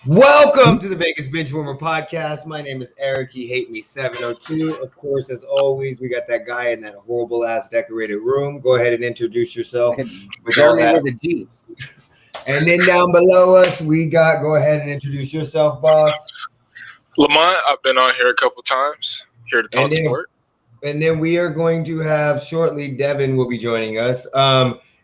Welcome to the Vegas Benchwarmer podcast. My name is Eric. He hate me 702. Of course, as always, we got that guy in that horrible ass decorated room. Go ahead and introduce yourself. Jeremy with a G. And then down below us, we got. Go ahead and introduce yourself, boss. Lamont, I've been on here a couple times. Here to talk sport. And then we are going to have shortly. Devin will be joining us.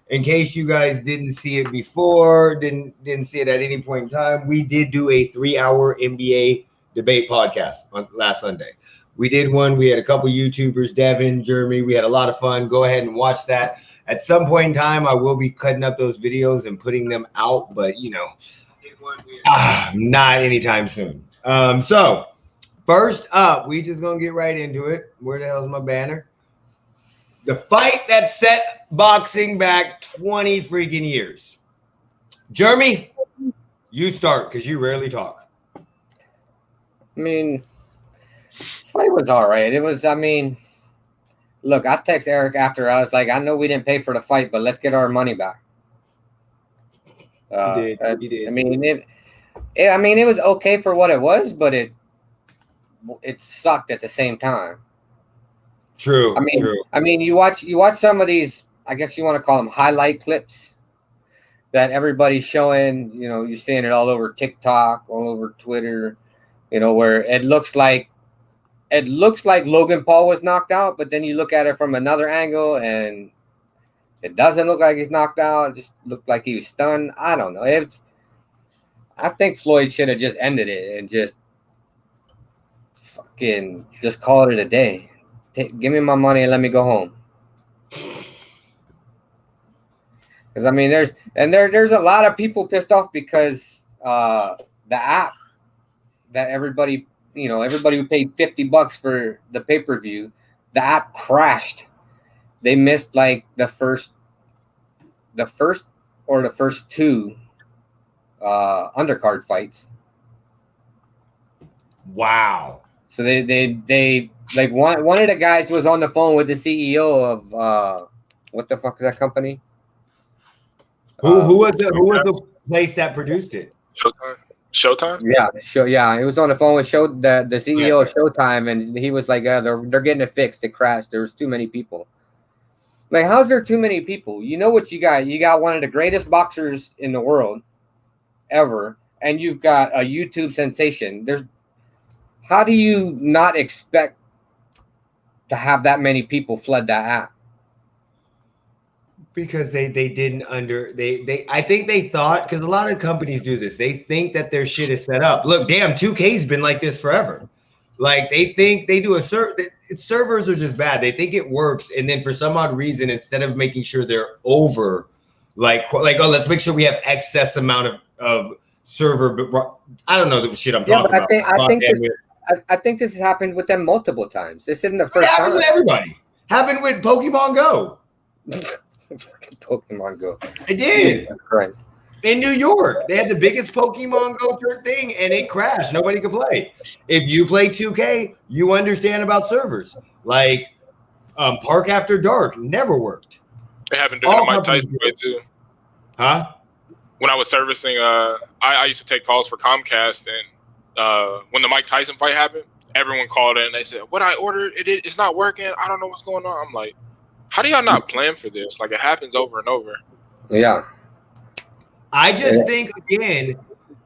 In case you guys didn't see it before, didn't see it at any point in time, we did do a 3-hour NBA debate podcast on last Sunday. We did one. We had a couple YouTubers, Devin, Jeremy. We had a lot of fun. Go ahead and watch that. At some point in time, I will be cutting up those videos and putting them out, but not anytime soon. So first up, we just gonna get right into it. Where the hell's my banner? The fight that set boxing back 20 freaking years. Jeremy, you start because you rarely talk. I mean, fight was all right. It was, look, I text Eric after. I was like, I know we didn't pay for the fight, but let's get our money back. You did. It was okay for what it was, but it sucked at the same time. True. You watch some of these, I guess you want to call them highlight clips that everybody's showing, you're seeing it all over TikTok, all over Twitter, where it looks like Logan Paul was knocked out, but then you look at it from another angle and it doesn't look like he's knocked out. It just looked like he was stunned. I don't know. I think Floyd should have just ended it and just fucking just call it a day. Give me my money and let me go home. Because there's a lot of people pissed off because the app that everybody who paid $50 for the pay-per-view, the app crashed. They missed like the first two undercard fights. Wow. So they like one of the guys was on the phone with the CEO of what the fuck is that company? Who was the place that produced it? Showtime? Yeah. He was on the phone with the CEO of Showtime, and he was like, they're getting it fixed. It crashed. There was too many people. Like, how's there too many people? You know what you got? You got one of the greatest boxers in the world ever, and you've got a YouTube sensation. How do you not expect to have that many people flood that app? Because they didn't I think they thought, because a lot of companies do this, they think that their shit is set up. Look, damn, 2K's been like this forever. Like, they think they do servers are just bad. They think it works, and then for some odd reason, instead of making sure they're over, like let's make sure we have excess amount of server, but I don't know the shit I'm talking about. I think this has happened with them multiple times. This isn't the first time. It happened with everybody. Happened with Pokemon Go. Fucking Pokemon Go. It did. Right. In New York, they had the biggest Pokemon Go thing, and it crashed. Nobody could play. If you play 2K, you understand about servers. Like, Park After Dark never worked. It happened during the Mike Tyson fight too. Huh? When I was servicing, I used to take calls for Comcast, and when the Mike Tyson fight happened, everyone called in and they said, "What I ordered, it's not working. I don't know what's going on." I'm like, how do y'all not plan for this? Like, it happens over and over. Yeah. I just think, again,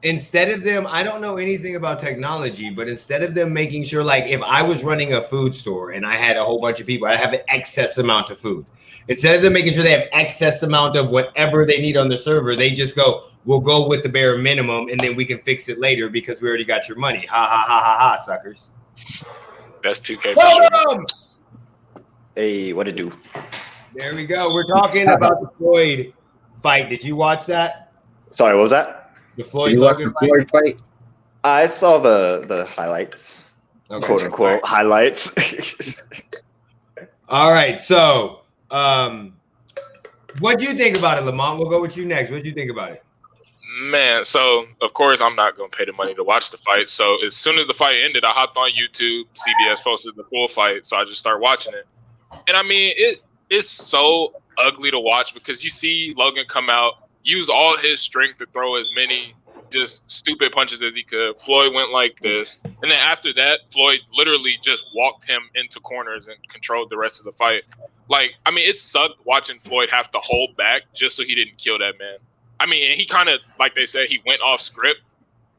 instead of them, I don't know anything about technology, but instead of them making sure, like, if I was running a food store and I had a whole bunch of people, I have an excess amount of food. Instead of them making sure they have excess amount of whatever they need on the server, they just go, we'll go with the bare minimum, and then we can fix it later because we already got your money. Ha, ha, ha, ha, ha, suckers. That's 2K. Welcome! Hey, what it do? There we go. We're talking about the Floyd fight. Did you watch that? Sorry, what was that? The Floyd fight? I saw the highlights, quote unquote highlights. All right. So, what do you think about it, Lamont? We'll go with you next. What do you think about it? Man, so of course I'm not gonna pay the money to watch the fight. So as soon as the fight ended, I hopped on YouTube. CBS posted the full fight, so I just started watching it. And I mean, it's so ugly to watch because you see Logan come out, use all his strength to throw as many just stupid punches as he could. Floyd went like this. And then after that, Floyd literally just walked him into corners and controlled the rest of the fight. Like, I mean, it sucked watching Floyd have to hold back just so he didn't kill that man. I mean, and he kind of, like they said, he went off script,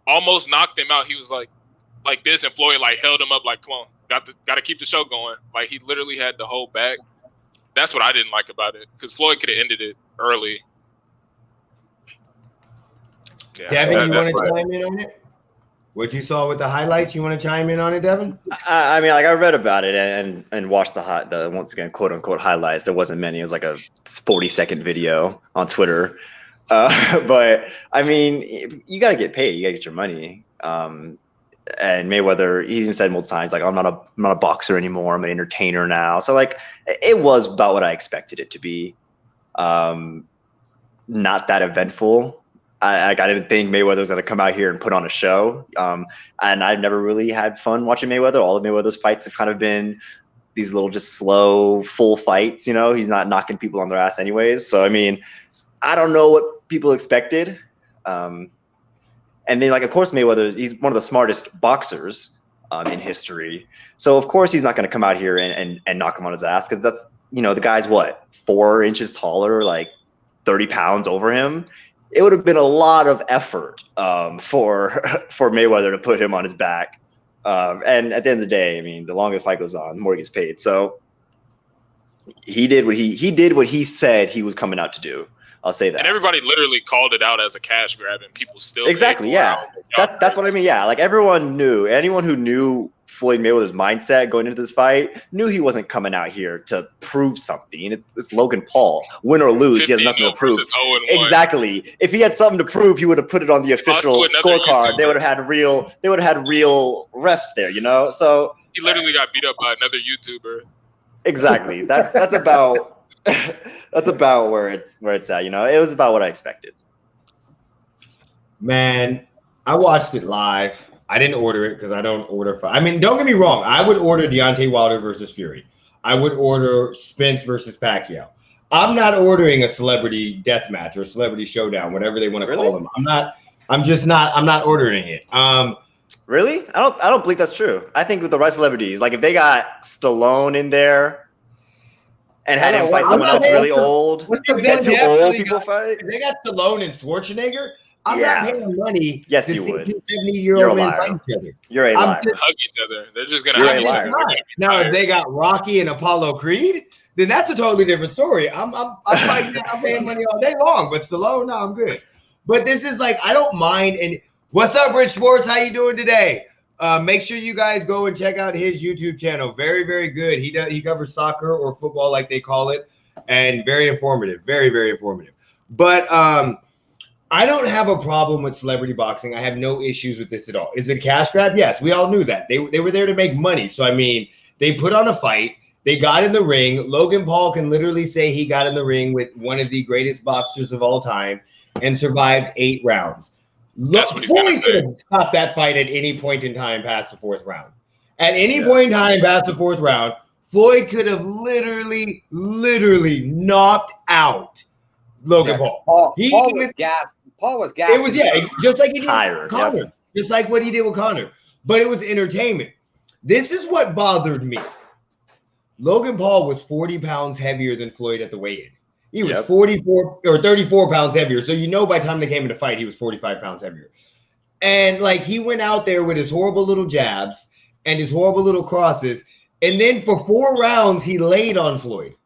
almost knocked him out. He was like this, and Floyd like held him up like, come on, got to keep the show going. Like, he literally had to hold back. That's what I didn't like about it, because Floyd could have ended it early. Yeah, Devin, you want to chime in on it? What you saw with the highlights, you want to chime in on it, Devin? I mean, like, I read about it and watched the once again, quote unquote highlights. There wasn't many. It was like a 40-second video on Twitter. But I mean, you got to get paid. You got to get your money. And Mayweather, he even said multiple times, like, I'm not a boxer anymore. I'm an entertainer now. So like, it was about what I expected it to be. Not that eventful. I didn't think Mayweather was going to come out here and put on a show. And I've never really had fun watching Mayweather. All of Mayweather's fights have kind of been these little, just slow, full fights. You know, he's not knocking people on their ass anyways. So, I mean, I don't know what people expected. And then, like, of course, Mayweather, he's one of the smartest boxers in history. So, of course, he's not going to come out here and knock him on his ass, because that's, you know, the guy's what, 4 inches taller, like 30 pounds over him. It would have been a lot of effort for Mayweather to put him on his back. And at the end of the day, I mean, the longer the fight goes on, the more he gets paid. So he did what he said he was coming out to do. I'll say that. And everybody literally called it out as a cash grab, and people still exactly, yeah. That's what I mean. Yeah, like, everyone knew. Anyone who knew Floyd Mayweather's mindset going into this fight knew he wasn't coming out here to prove something. It's Logan Paul. Win or lose, he has nothing to prove. Exactly. If he had something to prove, he would have put it on the official scorecard. They would have had real refs there, you know? So he literally got beat up by another YouTuber. Exactly. That's about that's about where it's at, you know. It was about what I expected. Man, I watched it live. I didn't order it because I don't order. I mean, don't get me wrong. I would order Deontay Wilder versus Fury. I would order Spence versus Pacquiao. I'm not ordering a celebrity death match or a celebrity showdown, whatever they want to call them. I'm not ordering it. Really? I don't believe that's true. I think with the right celebrities, like if they got Stallone in there and had him fight someone else really old, that's too old people fight. If they got Stallone and Schwarzenegger, I'm not paying money. Yes, to you see would. 70-year-old men fight each other. You're a liar. Hug each other. They're just gonna hug each other. Now, if they got Rocky and Apollo Creed, then that's a totally different story. I'm paying money all day long, but Stallone, no, I'm good. But this is like, I don't mind. And what's up, Rich Sports? How you doing today? Make sure you guys go and check out his YouTube channel. Very, very good. He covers soccer or football, like they call it, and very informative. Very, very informative. But I don't have a problem with celebrity boxing. I have no issues with this at all. Is it a cash grab? Yes, we all knew that. They were there to make money. So, I mean, they put on a fight. They got in the ring. Logan Paul can literally say he got in the ring with one of the greatest boxers of all time and survived 8 rounds. Floyd could have stopped that fight at any point in time past the 4th round. At any point in time past the 4th round, Floyd could have literally knocked out Logan Paul. Paul was gassed. It was, just like he did with Conor. Just like what he did with Conor. But it was entertainment. This is what bothered me. Logan Paul was 40 pounds heavier than Floyd at the weigh-in. He was 44 or 34 pounds heavier. So, you know, by the time they came into fight, he was 45 pounds heavier. And, like, he went out there with his horrible little jabs and his horrible little crosses. And then for 4 rounds, he laid on Floyd.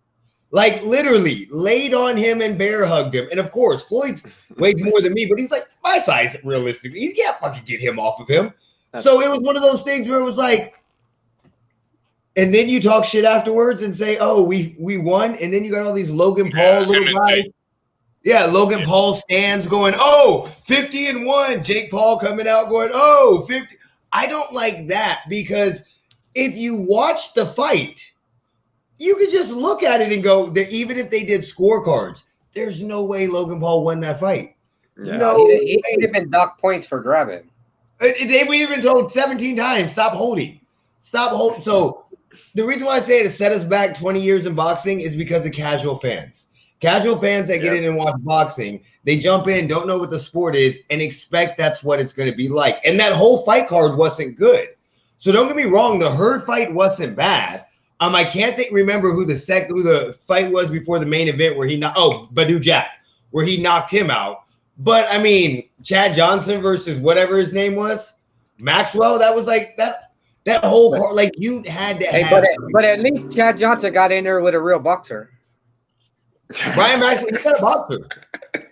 Like, literally laid on him and bear hugged him. And, of course, Floyd's weighs more than me, but he's like, my size, realistically. He can't fucking get him off of him. So it was one of those things where it was like, and then you talk shit afterwards and say, oh, we won. And then you got all these Logan Paul little guys. Yeah, Logan Paul stands going, oh, 50-1. Jake Paul coming out going, oh, 50. I don't like that, because if you watch the fight, you could just look at it and go, that even if they did scorecards, there's no way Logan Paul won that fight. Yeah. No, he didn't even dock points for grabbing. We've been told 17 times, stop holding. Stop holding. So the reason why I say it has set us back 20 years in boxing is because of casual fans. Casual fans that get in and watch boxing, they jump in, don't know what the sport is, and expect that's what it's going to be like. And that whole fight card wasn't good. So don't get me wrong, the Hurd fight wasn't bad. I can't remember who the fight was before the main event where Badu Jack, where he knocked him out. But I mean, Chad Johnson versus whatever his name was, Maxwell. That was like that whole card. Like you had to. But at least Chad Johnson got in there with a real boxer. Brian Maxwell, he's not a boxer.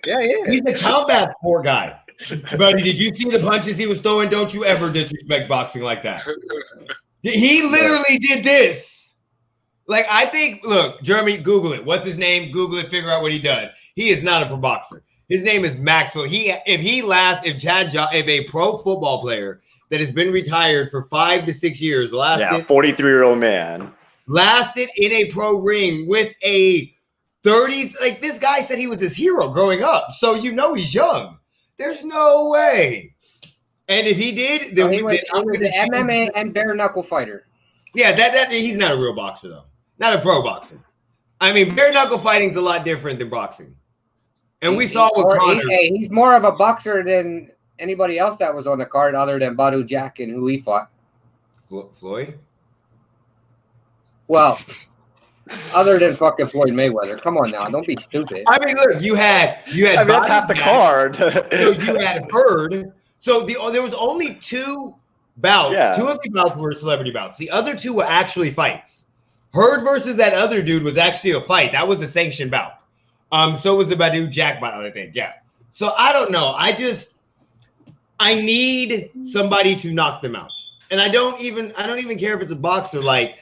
Yeah. He's a combat sport guy. Buddy, did you see the punches he was throwing? Don't you ever disrespect boxing like that. He literally did this. Like, I think, look, Jeremy, Google it. What's his name? Google it, figure out what he does. He is not a pro boxer. His name is Maxwell. If a pro football player that has been retired for 5 to 6 years, 43-year-old man, lasted in a pro ring with a 30s, like this guy said he was his hero growing up. So he's young. There's no way. And if he did, then he was an MMA and bare knuckle fighter. Yeah, that he's not a real boxer though. Not a pro boxer. I mean, bare knuckle fighting is a lot different than boxing. And we saw what Connor. He's more of a boxer than anybody else that was on the card, other than Badu Jack and who he fought. Floyd. Well, other than fucking Floyd Mayweather. Come on now, don't be stupid. I mean, look, you had. I mean, that's half the card. So you had Hurd. So there was only 2 bouts. Yeah. 2 of the bouts were celebrity bouts. The other 2 were actually fights. Hurd versus that other dude was actually a fight. That was a sanctioned bout. So was the Badu Jack bout, I think. Yeah. So I don't know. I need somebody to knock them out. And I don't even care if it's a boxer. Like,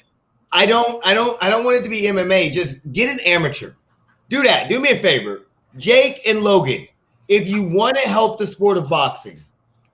I don't want it to be MMA. Just get an amateur. Do that. Do me a favor. Jake and Logan, if you want to help the sport of boxing,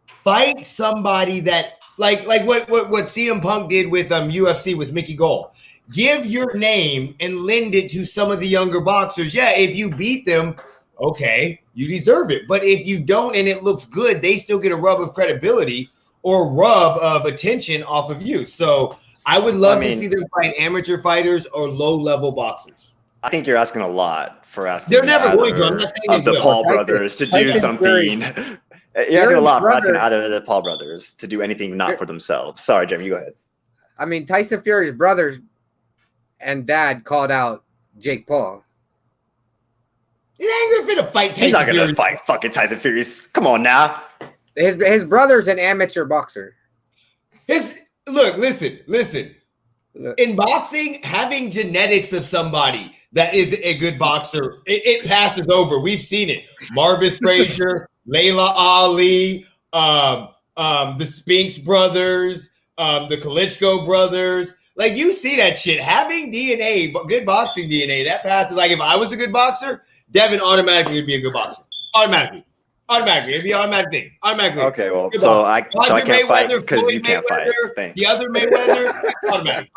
fight somebody that like what CM Punk did with UFC with Mickey Gall. Give your name and lend it to some of the younger boxers. Yeah, if you beat them, okay, you deserve it. But if you don't and it looks good, they still get a rub of credibility or rub of attention off of you. So I would love to see them fight amateur fighters or low-level boxers. I think you're asking a lot for asking. They're never going to. I'm not saying of the Paul brothers to do something. You're asking a lot for asking either of the Paul brothers to do anything not for themselves. Sorry, Jimmy, you go ahead. I mean, Tyson Fury's brothers and dad called out Jake Paul. He ain't gonna fight Tyson. He's not gonna Fury. fight fucking Tyson Fury. Come on now. His brother's an amateur boxer. Listen. In boxing, having genetics of somebody that is a good boxer, it passes over. We've seen it. Marvis Frazier, Layla Ali, the Spinks brothers, the Klitschko brothers. Like, you see that shit. Having DNA, good boxing DNA, that passes. Like, if I was a good boxer, Devin automatically would be a good boxer. Automatically. It'd be automatic thing. Automatically. Okay, well, so I can't fight because you can't fight. Thanks. The other Mayweather, automatic.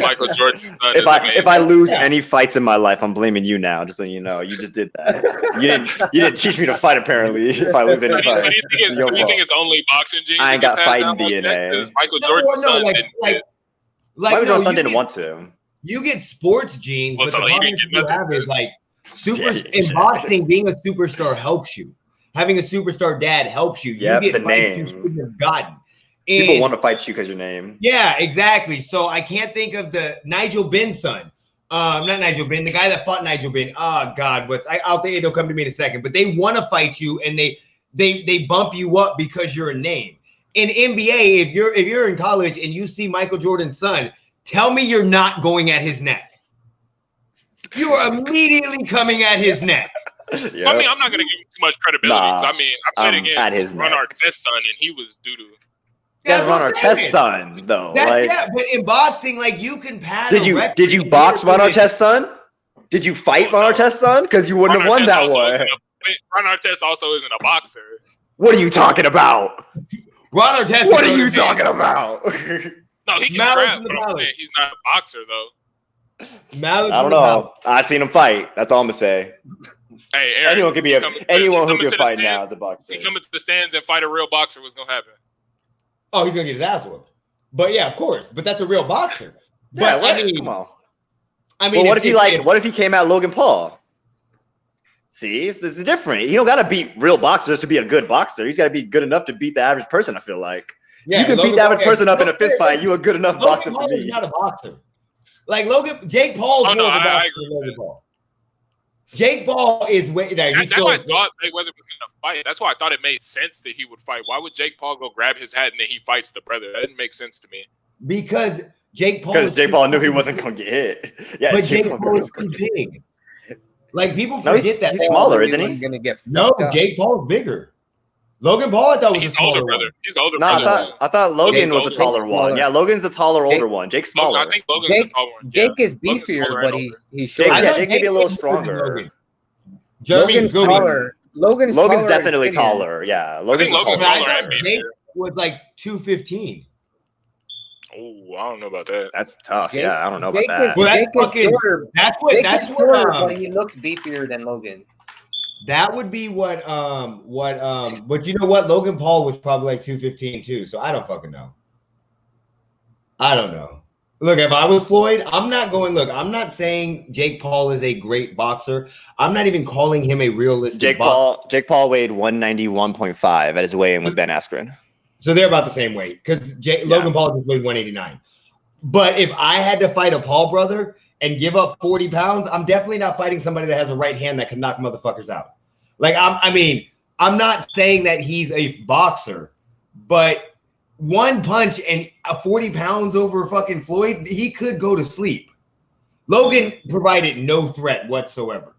Michael Jordan's son. If I lose any fights in my life, I'm blaming you now. Just so you know, you just did that. You didn't teach me to fight. Apparently, if I lose any fights. So do you think it's only boxing genes? I ain't got fighting DNA. Michael Jordan's son didn't. Michael Jordan's son didn't want to. You get sports genes, but the problem you have is like in Yeah. boxing, being a superstar helps you. Having a superstar dad helps you. You Yep, get the fights you name. shouldn't have gotten. People want to fight you because your name. Yeah, exactly. So I can't think of the Nigel Benn son. Not Nigel Benn, the guy that fought Nigel Benn. Oh God, I'll think it'll come to me in a second. But they want to fight you, and they bump you up because you're a name. In NBA, if you're in college and you see Michael Jordan's son, tell me you're not going at his neck. You are immediately coming at his neck. Yep. I mean, I'm not going to give him too much credibility. I mean, I played against Ron Artest's son, and he was doo-doo. That's Ron Artest's son, though. Yeah, but in boxing, like, you can pad Did you box Ron Artest's son? Did you fight Ron Artest's son? Because you wouldn't have won that one. Ron Artest also isn't a boxer. What are you talking about? Ron Artest. What are you talking about? No, he can scrap, but I'm saying he's not a boxer, though. I don't know. I seen him fight. That's all I'm gonna say. Hey, Aaron, anyone could be anyone who can fight now as a boxer. He come into the stands and fight a real boxer. What's gonna happen? Oh, he's gonna get his ass whooped. But yeah, of course. But that's a real boxer. Yeah, but come on. I mean, well, what if he came at Logan Paul? See, this is different. You don't got to beat real boxers to be a good boxer. You got to be good enough to beat the average person. I feel like you can beat the average person up in a fist fight. You a good enough boxer for me. He's not a boxer. Like Jake Paul's more of a boxer than Logan Paul. Jake Paul is way. That's why I thought Mayweather was gonna fight. That's why I thought it made sense that he would fight. Why would Jake Paul go grab his hat and then he fights the brother? That didn't make sense to me. Because Jake Paul knew he wasn't gonna get hit. Yeah, but Jake Paul is too big. Like people forget that he's smaller, isn't he? Gonna get Jake Paul's bigger. Logan Paul, I thought was a smaller older brother. He's older. No, I thought Logan was the taller one. Yeah, Logan's the taller, older one. Jake's smaller. I think Logan's the taller one. Jake is beefier, but he's short. Jake may be a little stronger. Logan's taller. Logan's definitely taller. Yeah, Logan's taller. I thought Jake was like 215. Oh, I don't know about that. That's tough. I don't know about that. Well, that's what he looks beefier than Logan. That would be what but you know what? Logan Paul was probably like 215 too, so I don't fucking know. I don't know. Look, if I was Floyd, I'm not saying Jake Paul is a great boxer. I'm not even calling him a realistic boxer. Jake Paul weighed 191.5 at his weigh-in with Ben Askren. So they're about the same weight because Logan Paul just weighed 189. But if I had to fight a Paul brother and give up 40 pounds, I'm definitely not fighting somebody that has a right hand that can knock motherfuckers out. Like, I'm not saying that he's a boxer, but one punch and 40 pounds over fucking Floyd, he could go to sleep. Logan provided no threat whatsoever.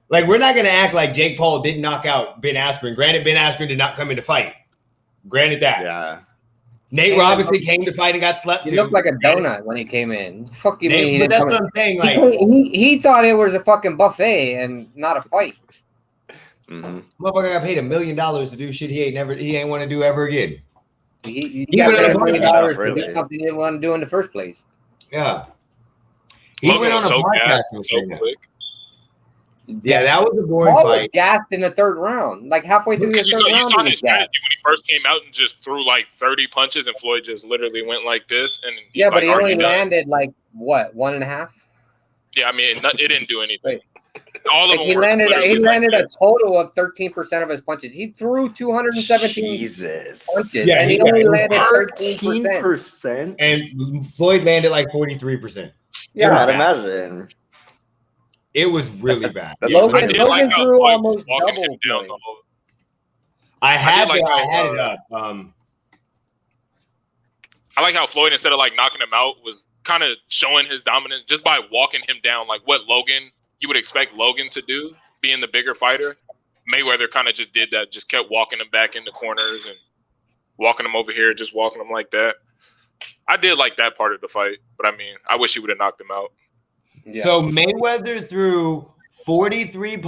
Like, we're not going to act like Jake Paul didn't knock out Ben Askren. Granted, Ben Askren did not come in to fight. Granted that. Yeah. Nate Robinson came to fight and got slept. He looked like a donut when he came in. Fuck you, mean? But that's what I'm saying. Like he thought it was a fucking buffet and not a fight. Mm-hmm. Motherfucker got paid $1 million to do shit he ain't want to do ever again. He got paid $1 million to do something he didn't want to do in the first place. Yeah. He went on a podcast so quick. Yeah, that was a boring Paul fight. was gassed in the third round. Like halfway through the third round. You saw his strategy when he first came out and just threw like 30 punches, and Floyd just literally went like this. And but he only landed like what, 1.5? Yeah, I mean, it didn't do anything. All of them he landed a total of 13% of his punches. He threw 217 punches, and he only landed 13%. And Floyd landed like 43%. Yeah, I'd imagine. It was really bad. Logan threw almost double. I had it up. I like how Floyd, instead of like knocking him out, was kind of showing his dominance just by walking him down, like what you would expect Logan to do, being the bigger fighter. Mayweather kind of just did that, just kept walking him back into corners and walking him over here, just walking him like that. I did like that part of the fight, but I mean, I wish he would have knocked him out. Yeah. So Mayweather threw 43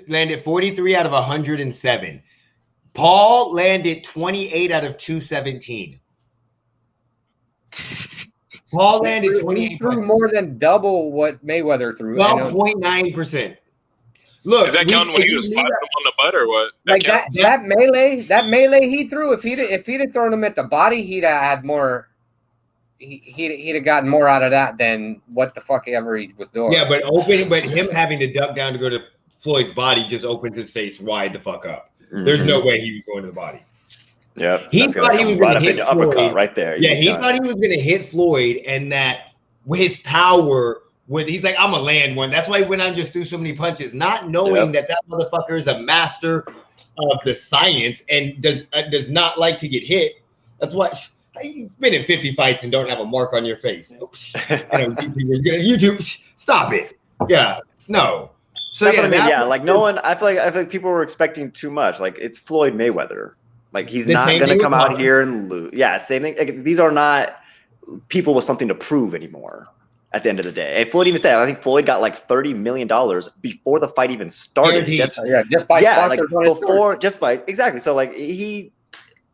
landed 43 out of 107. Paul landed 28 out of 217. Paul landed 28. He threw more than double what Mayweather threw. 12.9%. Look, is that counting when he was slapping him on the butt or what? That melee he threw, if he'd have thrown him at the body, he'd have had more. He'd have gotten more out of that than what the fuck ever he was doing. Yeah, but him having to duck down to go to Floyd's body just opens his face wide the fuck up. Mm-hmm. There's no way he was going to the body. Yeah, he thought he was going to hit Floyd. Uppercut right there. Yeah, he thought he was going to hit Floyd, and that with his power, he's like, I'm gonna land one. That's why he went on just threw so many punches, not knowing that motherfucker is a master of the science and does not like to get hit. That's why. You've been in 50 fights and don't have a mark on your face. YouTube, stop it. Yeah, no. So like no one. I feel like people were expecting too much. Like it's Floyd Mayweather. Like he's not going to come out here and lose. Yeah, same thing. Like, these are not people with something to prove anymore. At the end of the day, and Floyd even said, I think Floyd got like $30 million before the fight even started. Just by sponsors exactly. So like he.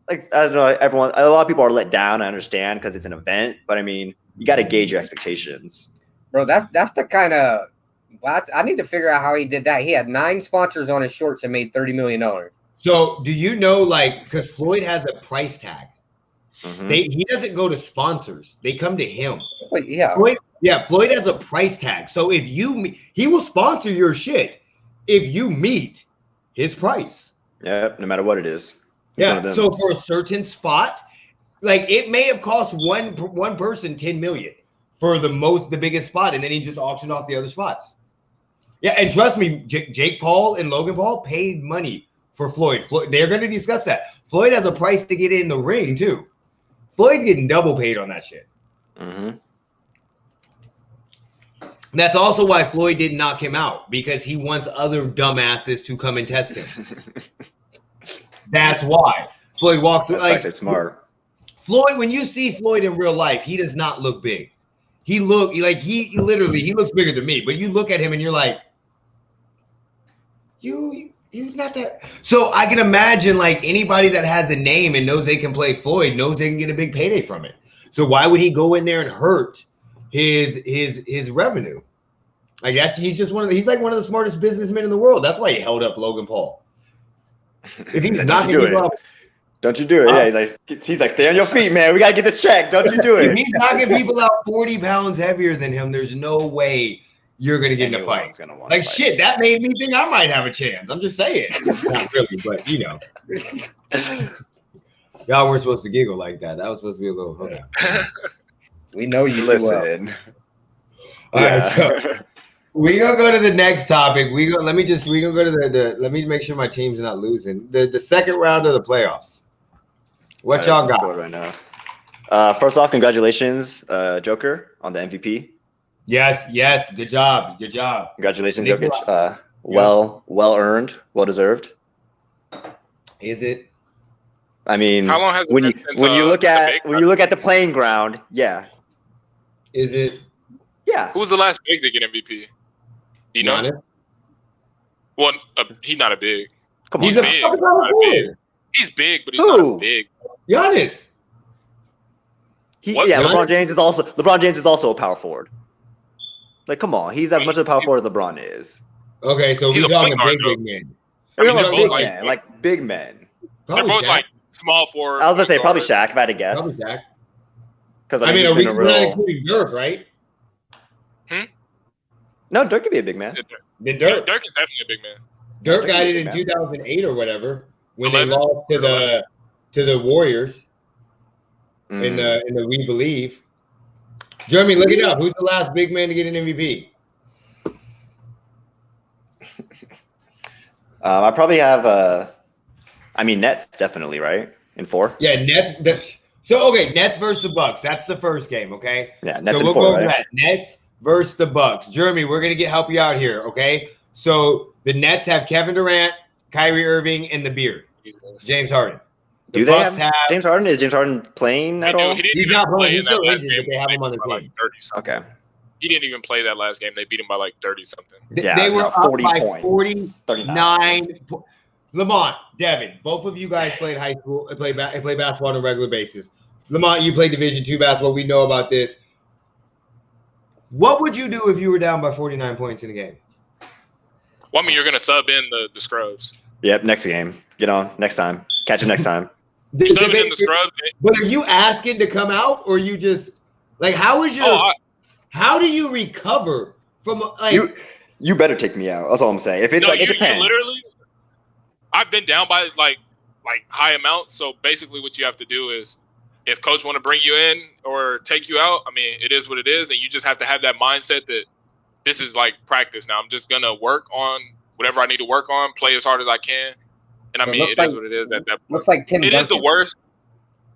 Like I don't know, a lot of people are let down. I understand because it's an event, but I mean, you got to gauge your expectations, bro. That's the kind of. I need to figure out how he did that. He had 9 sponsors on his shorts and made $30 million. So, do you know, like, because Floyd has a price tag, he doesn't go to sponsors; they come to him. But yeah, Floyd has a price tag. So if he will sponsor your shit. if you meet his price. Yeah, no matter what it is. Yeah. So for a certain spot, like it may have cost one person 10 million for the biggest spot, and then he just auctioned off the other spots. Yeah, and trust me, Jake Paul and Logan Paul paid money for Floyd. They're going to discuss that. Floyd has a price to get in the ring too. Floyd's getting double paid on that shit. Mm-hmm. That's also why Floyd didn't knock him out, because he wants other dumbasses to come and test him. That's why Floyd walks like it's smart. Floyd. When you see Floyd in real life, he does not look big. He looks bigger than me. But you look at him and you're like, you're not that. So I can imagine like anybody that has a name and knows they can play Floyd knows they can get a big payday from it. So why would he go in there and hurt his revenue? I guess he's like one of the smartest businessmen in the world. That's why he held up Logan Paul. If he's knocking people out, don't you do it? Yeah, he's like, stay on your feet, man. We gotta get this check. Don't you do it? If he's knocking people out 40 pounds heavier than him, there's no way you're gonna get in a fight. Like shit, that made me think I might have a chance. I'm just saying. Not really, but you know. Y'all weren't supposed to giggle like that. That was supposed to be a little We know you listen. All right, so we're gonna go to the next topic. Let me go to the let me make sure my team's not losing. The second round of the playoffs. What y'all got right now? First off, congratulations, Joker, on the MVP. Yes. Good job. Congratulations, Jokic. Well earned, well deserved. Is it? I mean, how long has it when been you look at the playing ground, yeah. Is it? Yeah. Who was the last big to get MVP? Do you know? Giannis? Well, he's not a big. Come on, he's big. He's big, but he's not big. Giannis. LeBron James is also a power forward. Like, come on, he's as much of a power forward as LeBron is. Okay, so we're talking big men. Big men. They're both like small forward. I was gonna say probably Shaq if I had to guess. Probably Shaq. Because I mean, are we not including Dirk, right? No, Dirk could be a big man. Then Dirk. Dirk is definitely a big man. Dirk got it in 2008 or whatever when they lost to the Warriors in the We Believe. Jeremy, look it up. Who's the last big man to get an MVP? I probably have Nets definitely, right? In 4. Yeah, Nets. Nets versus the Bucks. That's the first game, okay? Yeah, Nets so we'll in 4, go right? that. Nets versus the Bucks. Jeremy, we're gonna help you out here, okay? So the Nets have Kevin Durant, Kyrie Irving, and the Beard. James Harden. Do they have James Harden? Is James Harden playing at all? He's not playing. He's still injured, but they have him on the team. Like 30-something. Okay. He didn't even play that last game. They beat him by like 30-something. They were up 40 by points. 49. Lamont, Devin, both of you guys played high school, play basketball on a regular basis. Lamont, you played Division II basketball. We know about this. What would you do if you were down by 49 points in a game? Well, I mean, you're going to sub in the scrubs. Yep, next game. Get on. Next time. Catch him next time. You're subbing in the scrubs. But are you asking to come out, or you just like how do you recover from like you better take me out. That's all I'm saying. If it's it depends. Literally, I've been down by like high amounts. So basically, what you have to do is, if coach want to bring you in or take you out, I mean, it is what it is, and you just have to have that mindset that this is like practice. Now I'm just gonna work on whatever I need to work on, play as hard as I can, and I mean, it is what it is. At that point, looks like Tim it Duncan. is the worst.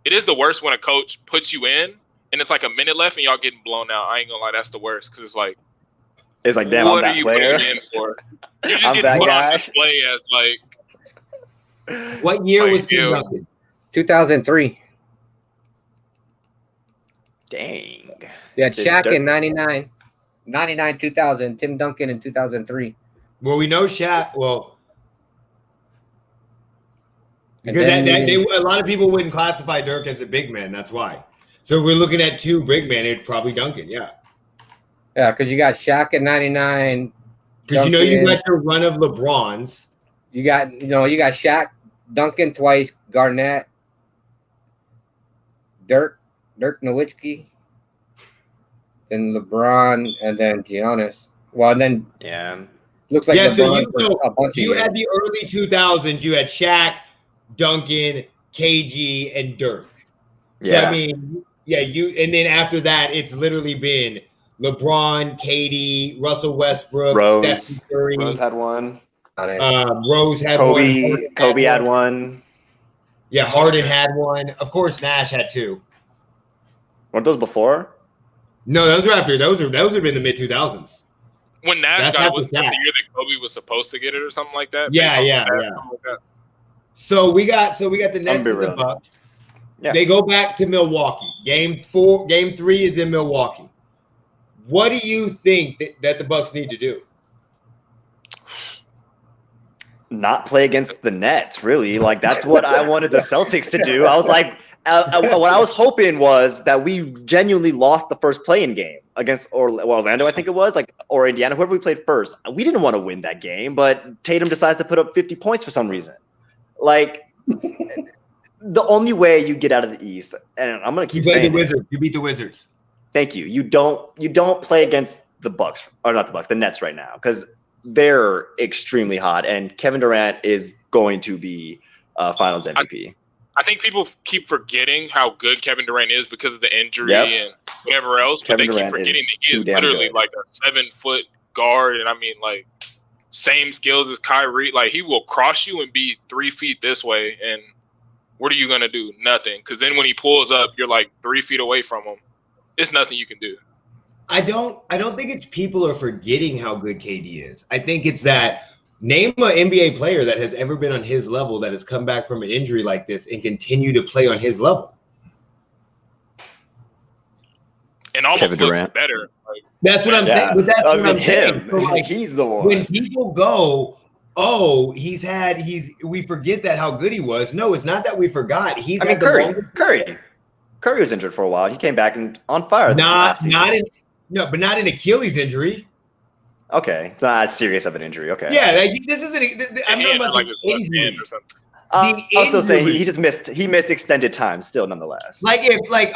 It is the worst when a coach puts you in and it's like a minute left and y'all getting blown out. I ain't gonna lie, that's the worst because it's like damn, what I'm are you that player. putting in for? You're just getting put on display as like. What year was Tim Duncan? 2003. Dang. Yeah, Shaq in 99. 99, 2000. Tim Duncan in 2003. Well, we know Shaq. Well, because a lot of people wouldn't classify Dirk as a big man. That's why. So if we're looking at 2 big men, it's probably Duncan. Yeah. Yeah, because you got Shaq at 99. Because you got your run of LeBrons. You got Shaq, Duncan twice, Garnett, Dirk Nowitzki, then LeBron, and then Giannis. Well, then Looks like Yeah, so LeBron for a bunch of you years. had the early 2000s. You had Shaq, Duncan, KG, and Dirk. So Yeah. I mean, yeah, and then after that, it's literally been LeBron, KD, Russell Westbrook, Rose. Stephen Curry. Rose had one. Rose had one. Kobe had one. Yeah, Harden had one. Of course, Nash had two. Weren't those before? No, those were after. Those would have been the mid 2000s. When Nash That's got it, after was that Shaq. the year that Kobe was supposed to get it or something like that? Yeah, based on the yeah, stats, yeah. something like that? So we got the Nets and the real. Bucks. Yeah. They go back to Milwaukee. Game 3 is in Milwaukee. What do you think that the Bucks need to do? Not play against the Nets, really. Like, that's what I wanted the Celtics to do. I was like, what I was hoping was that we genuinely lost the first play-in game against Orlando, I think it was, or Indiana, whoever we played first. We didn't want to win that game, but Tatum decides to put up 50 points for some reason. Like, the only way you get out of the East, and I'm going to keep saying the Wizards. You beat the Wizards. Thank you. You don't play against the Bucks, or not the Bucks, the Nets right now, because they're extremely hot, and Kevin Durant is going to be Finals MVP. I think people keep forgetting how good Kevin Durant is because of the injury and whatever else, but they keep forgetting that he is literally like a 7-foot guard, and I mean, like, same skills as Kyrie. Like, he will cross you and be 3 feet this way, and what are you gonna do? Nothing. Because then when he pulls up, you're like 3 feet away from him. There's nothing you can do. I don't think it's people are forgetting how good KD is. I think it's that name an NBA player that has ever been on his level that has come back from an injury like this and continue to play on his level. And almost Kevin looks Durant. better. Like, That's what I'm saying. But that's what I'm saying. So, like, he's the one. when people go, oh, we forget that how good he was. No, it's not that we forgot. Curry was injured for a while. He came back and on fire. But not an Achilles injury. Okay, it's not as serious of an injury. Okay. Yeah, this isn't. I'm talking about like the his left injury. hand or something. I'll still say he just missed. He missed extended time. Still, nonetheless.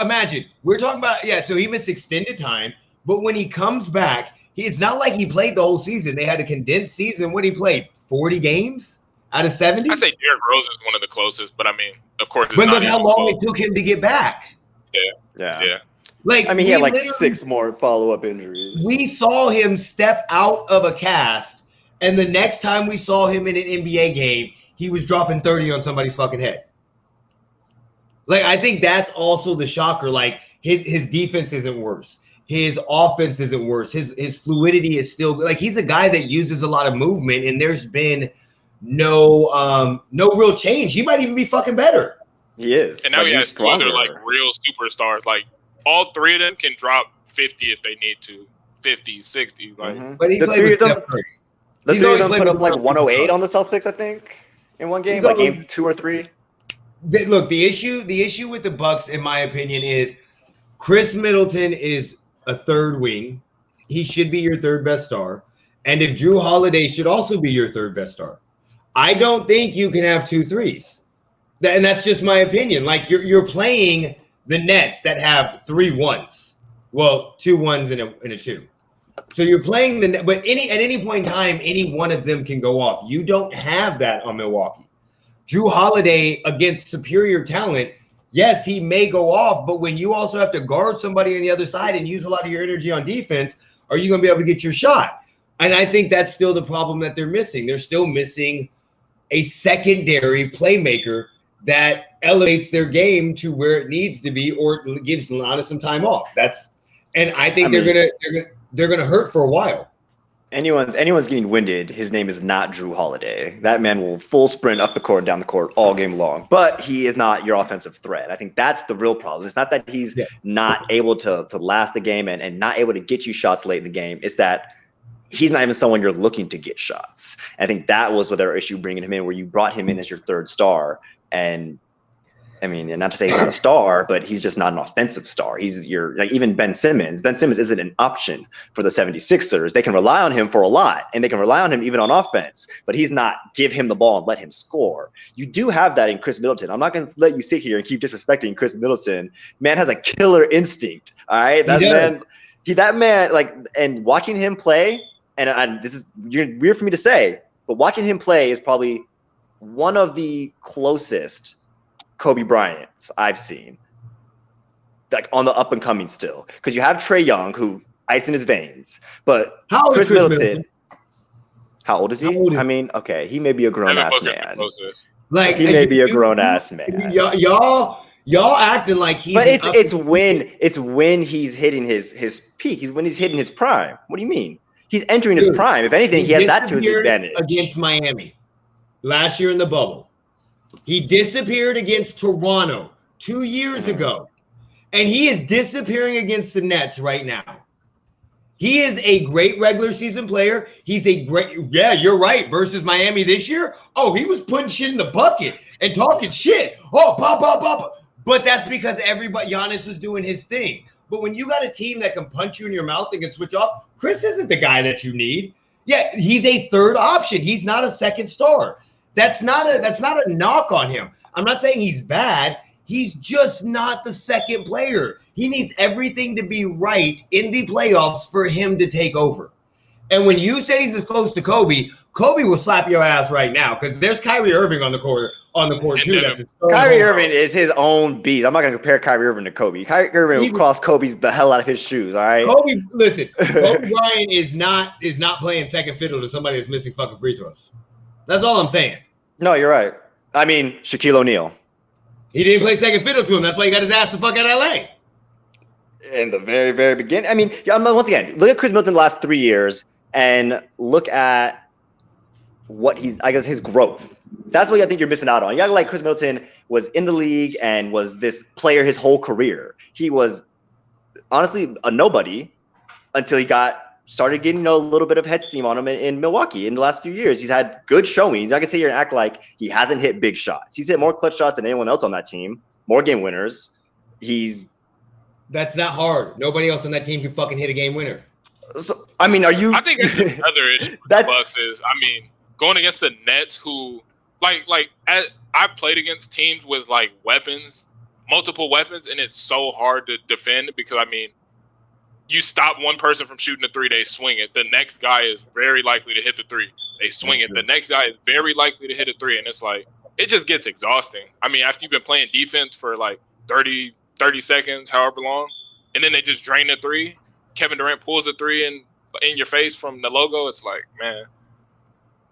Imagine we're talking about so he missed extended time, but when he comes back, it's not like he played the whole season. They had a condensed season. When he played 40 games out of 70. I'd say Derrick Rose is one of the closest, but I mean, of course. But look how long it took him to get back. Yeah. Like, I mean, he had like 6 more follow-up injuries. We saw him step out of a cast, and the next time we saw him in an NBA game, he was dropping 30 on somebody's fucking head. Like, I think that's also the shocker. Like, his defense isn't worse. His offense isn't worse. His fluidity is still like he's a guy that uses a lot of movement, and there's been no real change. He might even be fucking better. He is. And now he has 2 other like real superstars. Like, all 3 of them can drop 50 if they need to. 50, 60. Like, But he the played 3 with of them. Steph Curry. The He's 3 of always them played put up with like Steph 108 Curry. on the Celtics, I think, in one game, He's like always- game 2 or 3. Look, the issue with the Bucks, in my opinion, is Chris Middleton is a third wing. He should be your third best star. And if Drew Holiday should also be your third best star. I don't think you can have 2 threes. And that's just my opinion. Like, you're playing the Nets that have 3 1s. Well, 2 1s and a 2. So you're playing but at any point in time, any one of them can go off. You don't have that on Milwaukee. Drew Holiday against superior talent, yes, he may go off, but when you also have to guard somebody on the other side and use a lot of your energy on defense, are you going to be able to get your shot? And I think that's still the problem that they're missing. They're still missing a secondary playmaker that elevates their game to where it needs to be, or gives Lana some time off. And I think they're gonna hurt for a while. Anyone's getting winded. His name is not Drew Holiday. That man will full sprint up the court and down the court all game long. But he is not your offensive threat. I think that's the real problem. It's not that he's not able to last the game and not able to get you shots late in the game. It's that he's not even someone you're looking to get shots. I think that was their issue bringing him in, where you brought him in as your third star. And I mean, and not to say he's not a star, but he's just not an offensive star. He's even Ben Simmons. Ben Simmons isn't an option for the 76ers. They can rely on him for a lot, and they can rely on him even on offense, but he's not give him the ball and let him score. You do have that in Chris Middleton. I'm not going to let you sit here and keep disrespecting Chris Middleton. Man has a killer instinct. All right. That man, like, and watching him play and this is weird for me to say, but watching him play is probably one of the closest Kobe Bryants I've seen, like on the up and coming still. Because you have Trae Young, who ice in his veins, but How old is Chris Middleton. How old is he? How old is I mean, okay, he may be a grown ass man. Like He may be a grown ass man. Y'all acting like he's. But it's when he's hitting his peak. He's when he's hitting his prime. What do you mean? He's entering his prime. If anything, he has that to his advantage. Against Miami last year in the bubble, he disappeared against Toronto 2 years ago, and he is disappearing against the Nets right now. He is a great regular season player. He's a great, yeah, you're right. Versus Miami this year, oh, he was putting shit in the bucket and talking shit. Oh, pop, pop, pop. But that's because Giannis was doing his thing. But when you got a team that can punch you in your mouth and can switch off, Chris isn't the guy that you need. Yeah, he's a third option. He's not a second star. That's not a knock on him. I'm not saying he's bad. He's just not the second player. He needs everything to be right in the playoffs for him to take over. And when you say he's as close to Kobe, Kobe will slap your ass right now because there's Kyrie Irving on the court too. Kyrie Irving is his own beast. I'm not going to compare Kyrie Irving to Kobe. Kyrie Irving will cross Kobe's the hell out of his shoes. All right. Kobe Bryant is not playing second fiddle to somebody that's missing fucking free throws. That's all I'm saying. No, you're right. I mean, Shaquille O'Neal. He didn't play second fiddle to him. That's why he got his ass the fuck out of LA. In the very, very beginning. I mean, once again, look at Chris Middleton the last 3 years and look at what his growth. That's what I think you're missing out on. You gotta like Chris Middleton was in the league and was this player his whole career. He was honestly a nobody until he started getting a little bit of head steam on him in Milwaukee in the last few years. He's had good showings. I can sit here and act like he hasn't hit big shots. He's hit more clutch shots than anyone else on that team, more game winners. That's not hard. Nobody else on that team can fucking hit a game winner. So, I mean, I think that's another issue with the Bucks is, I mean, going against the Nets who, I've played against teams with, multiple weapons, and it's so hard to defend because, I mean, you stop one person from shooting a three, they swing it. The next guy is very likely to hit the three. They swing it. The next guy is very likely to hit a three, and it's it just gets exhausting. I mean, after you've been playing defense for, 30 seconds, however long, and then they just drain the three. Kevin Durant pulls the three in your face from the logo. It's man,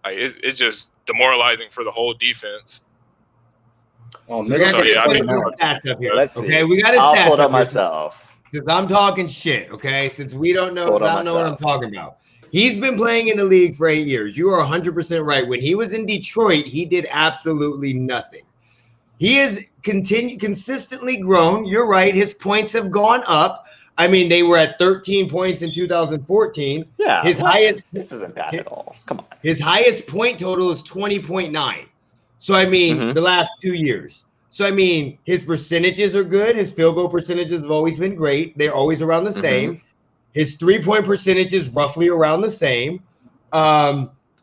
it's just demoralizing for the whole defense. Oh, so yeah, I think let's see. Okay, we got his stats. I'll pull it up myself. Because I'm talking shit. Okay, since we don't know, I don't know what I'm talking about. He's been playing in the league for 8 years. You are 100% right. When he was in Detroit, he did absolutely nothing. He has consistently grown. You're right. His points have gone up. I mean, they were at 13 points in 2014. Yeah. This wasn't bad at all. Come on. His highest point total is 20.9. So, I mean, the last 2 years. So, I mean, his percentages are good. His field goal percentages have always been great. They're always around the same. His 3-point percentage is roughly around the same.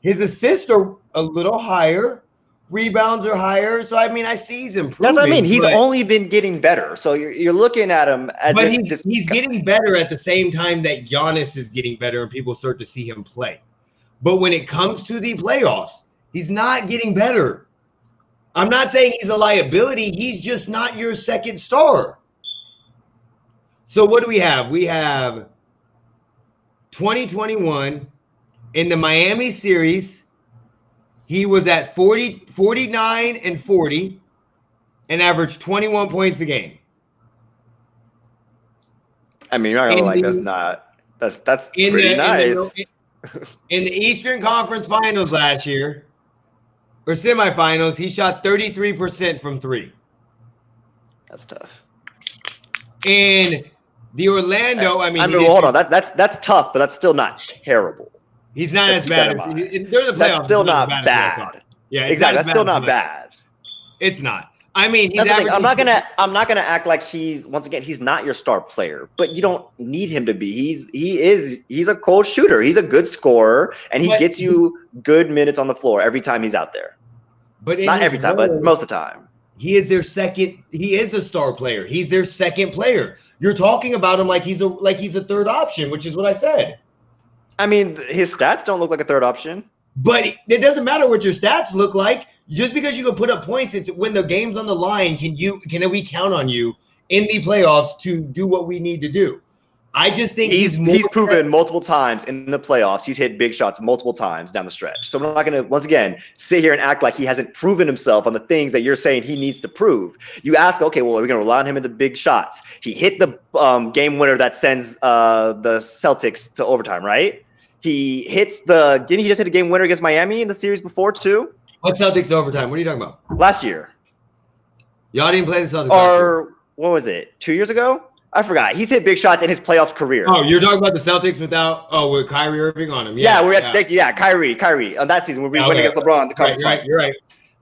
His assists are a little higher. Rebounds are higher. So, I mean, I see he's improving. That's what I mean. He's only been getting better. So, you're looking at him as but he's getting better at the same time that Giannis is getting better and people start to see him play. But when it comes to the playoffs, he's not getting better. I'm not saying he's a liability. He's just not your second star. So, what do we have? We have 2021 in the Miami series. He was at 49 and 40 and averaged 21 points a game. I mean, you're not gonna that's pretty nice. In the Eastern Conference Finals last year, or semifinals, he shot 33% from three. That's tough. In the Orlando, hold on. That's tough, but that's still not terrible. He's not as bad. During the playoffs, that's still not bad. Yeah, exactly. That's still not bad. It's not. I mean, I'm not gonna act like he's not your star player, but you don't need him to be. He's a cold shooter. He's a good scorer, and he gets you good minutes on the floor every time he's out there. But not every time, but most of the time. He is their second. He is a star player. He's their second player. You're talking about him like he's a third option, which is what I said. I mean, his stats don't look like a third option. But it doesn't matter what your stats look like. Just because you can put up points, it's when the game's on the line. Can we count on you in the playoffs to do what we need to do? I just think he's proven multiple times in the playoffs. He's hit big shots multiple times down the stretch. So we're not going to, once again, sit here and act like he hasn't proven himself on the things that you're saying he needs to prove. You ask, okay, well, are we going to rely on him in the big shots? He hit the game winner that sends the Celtics to overtime, right? He hits didn't he just hit a game winner against Miami in the series before too? What Celtics to overtime? What are you talking about? Last year. Y'all didn't play the Celtics last year. Or what was it? 2 years ago? I forgot. He's hit big shots in his playoffs career. Oh, you're talking about the Celtics with Kyrie Irving on him. Yeah, Kyrie on that season when we went against LeBron. You're right.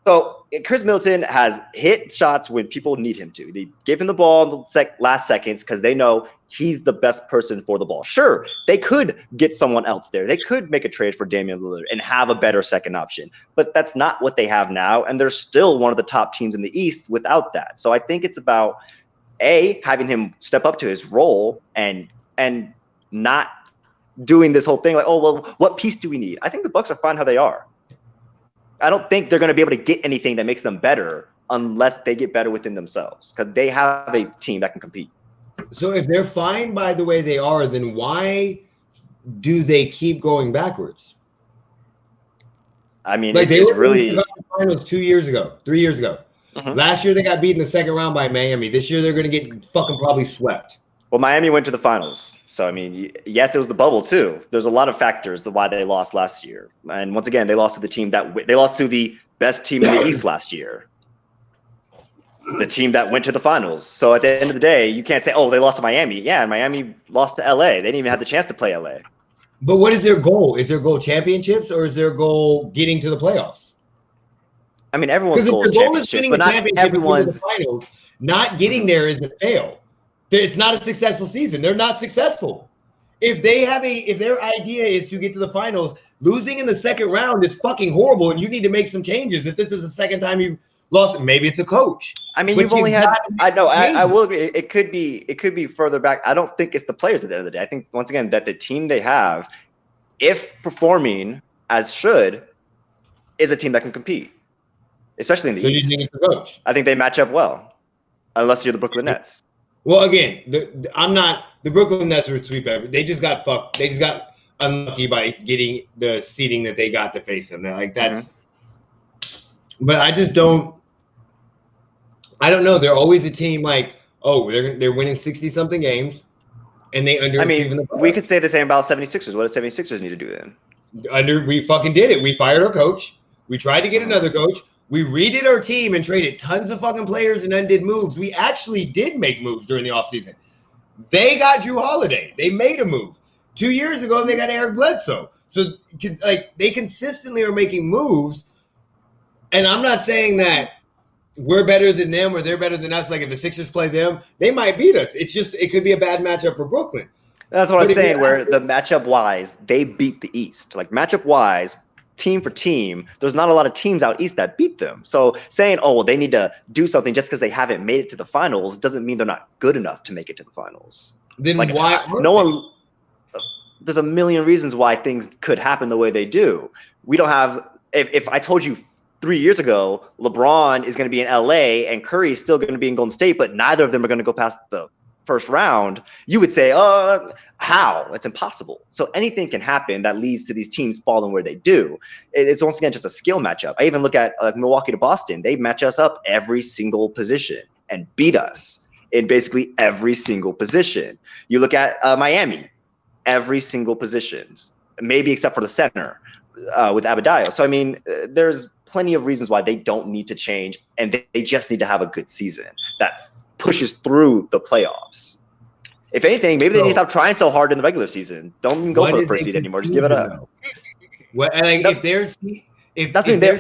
So Chris Middleton has hit shots when people need him to. They give him the ball in the last seconds because they know he's the best person for the ball. Sure, they could get someone else there. They could make a trade for Damian Lillard and have a better second option. But that's not what they have now, and they're still one of the top teams in the East without that. So I think it's about having him step up to his role and not doing this whole thing like, oh, well, what piece do we need? I think the Bucks are fine how they are. I don't think they're going to be able to get anything that makes them better unless they get better within themselves because they have a team that can compete. So if they're fine by the way they are, then why do they keep going backwards? I mean, like they were really in the finals 3 years ago. Mm-hmm. Last year they got beat in the second round by Miami. This year they're going to get fucking probably swept. Well, Miami went to the finals. So, I mean, yes, it was the bubble too. There's a lot of factors why they lost last year. And once again, they lost to the team they lost to the best team in the East last year. The team that went to the finals. So at the end of the day, you can't say, oh, they lost to Miami. Yeah, and Miami lost to LA. They didn't even have the chance to play LA. But what is their goal? Is their goal championships or is their goal getting to the playoffs? I mean, everyone's goal is championships, but not everyone's finals. Not getting there is a fail. It's not a successful season. They're not successful. If their idea is to get to the finals, losing in the second round is fucking horrible, and you need to make some changes. If this is the second time you've lost, maybe it's a coach. I mean, you've only had. I know. I will agree. It could be further back. I don't think it's the players at the end of the day. I think once again that the team they have, if performing as should, is a team that can compete, especially in the East. You think it's the coach? I think they match up well, unless you're the Brooklyn Nets. Well, again, the Brooklyn Nets would sweep everything. They just got fucked. They just got unlucky by getting the seeding that they got to face them. Like that's, but I just don't. I don't know. They're always a team like, oh, they're winning 60-something games, and they underachieve. I mean, we could say the same about 76ers. What does 76ers need to do then? We fucking did it. We fired our coach. We tried to get another coach. We redid our team and traded tons of fucking players and undid moves. We actually did make moves during the offseason. They got Drew Holiday. They made a move. 2 years ago, they got Eric Bledsoe. So, like, they consistently are making moves. And I'm not saying that we're better than them or they're better than us. Like, if the Sixers play them, they might beat us. It's just, it could be a bad matchup for Brooklyn. That's what I'm saying, where the matchup-wise, they beat the East. Like, matchup-wise, team for team, there's not a lot of teams out East that beat them. So saying, oh, well, they need to do something just because they haven't made it to the finals doesn't mean they're not good enough to make it to the finals. Then like, why? There's a million reasons why things could happen the way they do. We don't have, if I told you 3 years ago, LeBron is going to be in LA and Curry is still going to be in Golden State, but neither of them are going to go past the first round, you would say, how? It's impossible. So anything can happen that leads to these teams falling where they do. It's once again just a skill matchup. I even look at Milwaukee to Boston. They match us up every single position and beat us in basically every single position. You look at Miami, every single position, maybe except for the center with Adebayo. So, I mean, there's plenty of reasons why they don't need to change, and they just need to have a good season that pushes through the playoffs. If anything, maybe they need to stop trying so hard in the regular season. Don't even go for the first seed anymore. Just give it up.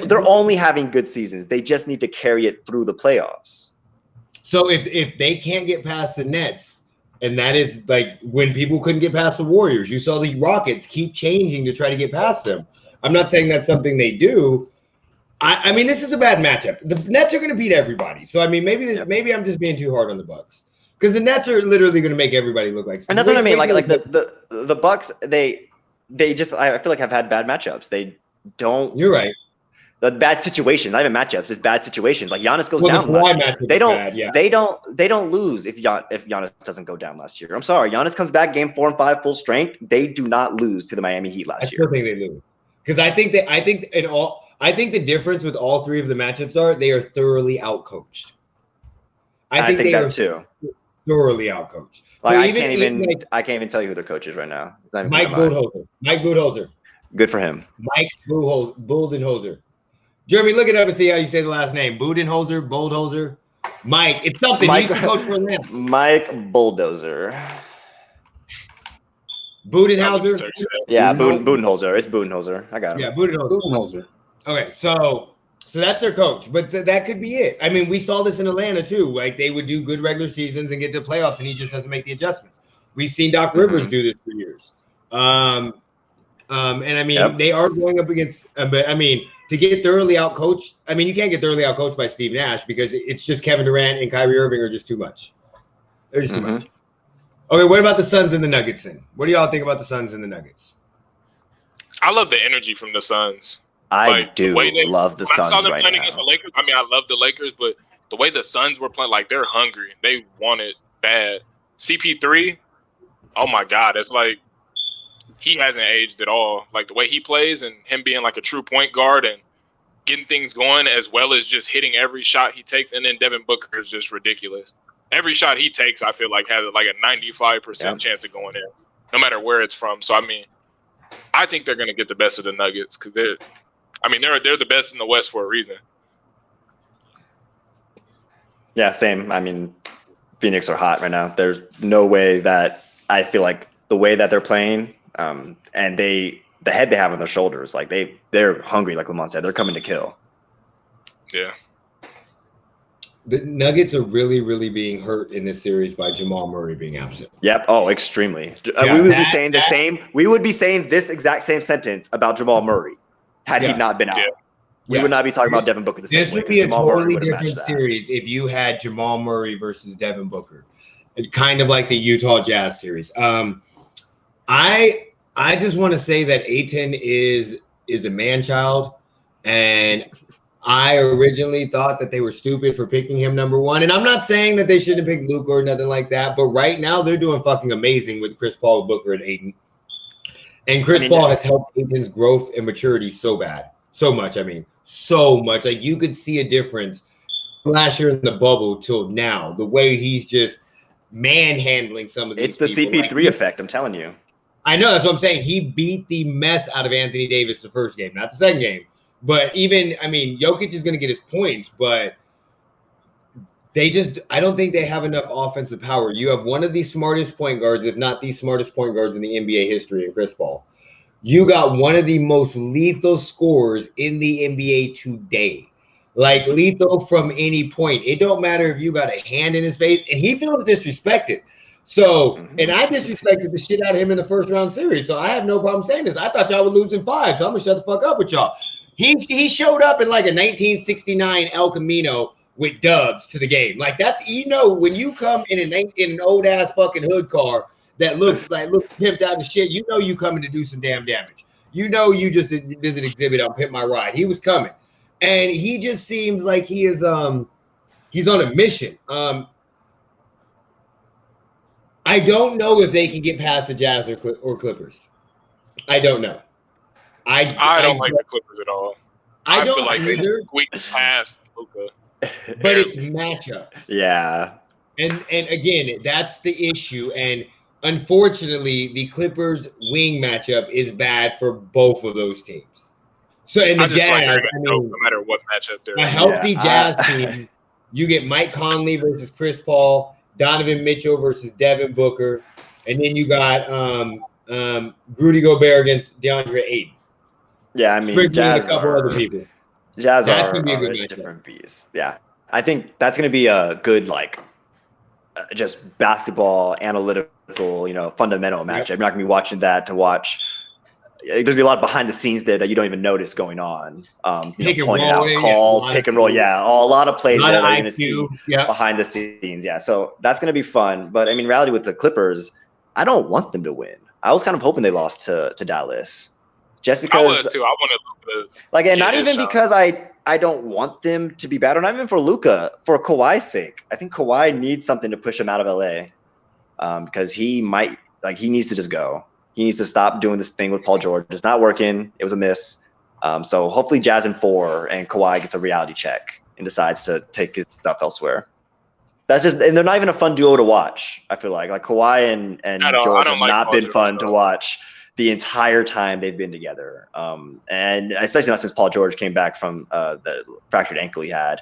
They're only having good seasons. They just need to carry it through the playoffs. So if they can't get past the Nets, and that is like when people couldn't get past the Warriors, you saw the Rockets keep changing to try to get past them. I'm not saying that's something they do. I mean, this is a bad matchup. The Nets are going to beat everybody. So, I mean, maybe I'm just being too hard on the Bucks. Because the Nets are literally going to make everybody look like. And that's what I mean. Like the Bucks, they they just I feel like have had bad matchups. They don't. You're right. The bad situations, not even matchups, it's bad situations. Like Giannis goes down The last Kawhi year. matchup They is don't. bad, yeah. They don't lose if Giannis doesn't go down last year. I'm sorry. Giannis comes back game 4 and 5 full strength. They do not lose to the Miami Heat I last still year. think they lose because I think the difference with all three of the matchups are they are thoroughly outcoached. I think they that are too. thoroughly outcoached. Like So I can't even tell you who their coach is right now. It's not even Mike Budenholzer. Good for him. Mike Budenholzer. Jeremy, look it up and see how you say the last name. Budenholzer. Mike. It's something. He used to coach for them. Mike Bulldozer. Budenholzer. Yeah, Budenholzer. It's Budenholzer. I got him. Yeah, Budenholzer. Okay, so that's their coach, but that could be it. I mean, we saw this in Atlanta too. Like they would do good regular seasons and get to playoffs, and he just doesn't make the adjustments. We've seen Doc Rivers do this for years. And I mean, they are going up against, but I mean, to get thoroughly outcoached, I mean, you can't get thoroughly outcoached by Steve Nash because it's just Kevin Durant and Kyrie Irving are just too much. They're just too much. Okay, what about the Suns and the Nuggets then? What do y'all think about the Suns and the Nuggets? I love the energy from the Suns. I do love the Suns I saw them right playing now. against the Lakers. I mean, I love the Lakers, but the way the Suns were playing, like they're hungry. They want it bad. CP3, oh my God, it's like he hasn't aged at all. Like the way he plays and him being like a true point guard and getting things going as well as just hitting every shot he takes. And then Devin Booker is just ridiculous. Every shot he takes, I feel like has like a 95% chance of going in, no matter where it's from. So I mean, I think they're going to get the best of the Nuggets because they're the best in the West for a reason. Yeah, same. I mean, Phoenix are hot right now. There's no way that I feel like the way that they're playing, and the head they have on their shoulders, like they're hungry. Like Lamont said, they're coming to kill. Yeah. The Nuggets are really, really being hurt in this series by Jamal Murray being absent. Yep. Oh, extremely. We would be saying the same. We would be saying this exact same sentence about Jamal Murray had he not been out. We would not be talking about Devin Booker the same way. This would be a totally different series if you had Jamal Murray versus Devin Booker. Kind of like the Utah Jazz series. I just want to say that Ayton is a man-child, and I originally thought that they were stupid for picking him number one. And I'm not saying that they shouldn't pick Luka or nothing like that, but right now they're doing fucking amazing with Chris Paul, Booker, and Ayton. And Chris Paul has helped Ayton's growth and maturity so much. Like you could see a difference from last year in the bubble till now. The way he's just manhandling some of these. It's the CP3 effect. I'm telling you. I know, that's what I'm saying. He beat the mess out of Anthony Davis the first game, not the second game. But Jokic is going to get his points, but I don't think they have enough offensive power. You have one of the smartest point guards, if not the smartest point guards in the NBA history in Chris Paul. You got one of the most lethal scorers in the NBA today. Like lethal from any point. It don't matter if you got a hand in his face, and he feels disrespected. So, and I disrespected the shit out of him in the first round series. So I have no problem saying this. I thought y'all would lose in 5, so I'm gonna shut the fuck up with y'all. He showed up in like a 1969 El Camino with dubs to the game. Like that's, when you come in an old ass fucking hood car that looks pimped out and shit, you coming to do some damn damage. You just visit exhibit on Pimp My Ride. He was coming, and he just seems like he is he's on a mission. I don't know if they can get past the Jazz or Clippers. I don't know. I don't like the Clippers at all. I feel like they squeaked past Luka. But it's matchups. Yeah. And again, that's the issue. And unfortunately, the Clippers wing matchup is bad for both of those teams. So in the Jazz, no matter what matchup they're in. A healthy Jazz team, you get Mike Conley versus Chris Paul, Donovan Mitchell versus Devin Booker, and then you got Rudy Gobert against DeAndre Ayton. Yeah, Jazz a couple other people. Jazz that's are gonna be a good different beast. Yeah, I think that's going to be a good just basketball analytical, fundamental matchup. You're not going to be watching that to watch. There's going to be a lot behind the scenes there that you don't even notice going on. Pointing out calls, pick and roll. Yeah, a lot of plays that you're going to see behind the scenes. Yeah, so that's going to be fun. But reality with the Clippers, I don't want them to win. I was kind of hoping they lost to Dallas, just I because. was too. I wanted to Like, and not get his even shot. because I don't want them to be bad, or not even for Luka, for Kawhi's sake. I think Kawhi needs something to push him out of LA, because he needs to just go. He needs to stop doing this thing with Paul George. It's not working. It was a miss. So hopefully Jazz in 4 and Kawhi gets a reality check and decides to take his stuff elsewhere. That's just, and they're not even a fun duo to watch. I feel like Kawhi and George have not been fun to watch the entire time they've been together. And especially not since Paul George came back from the fractured ankle he had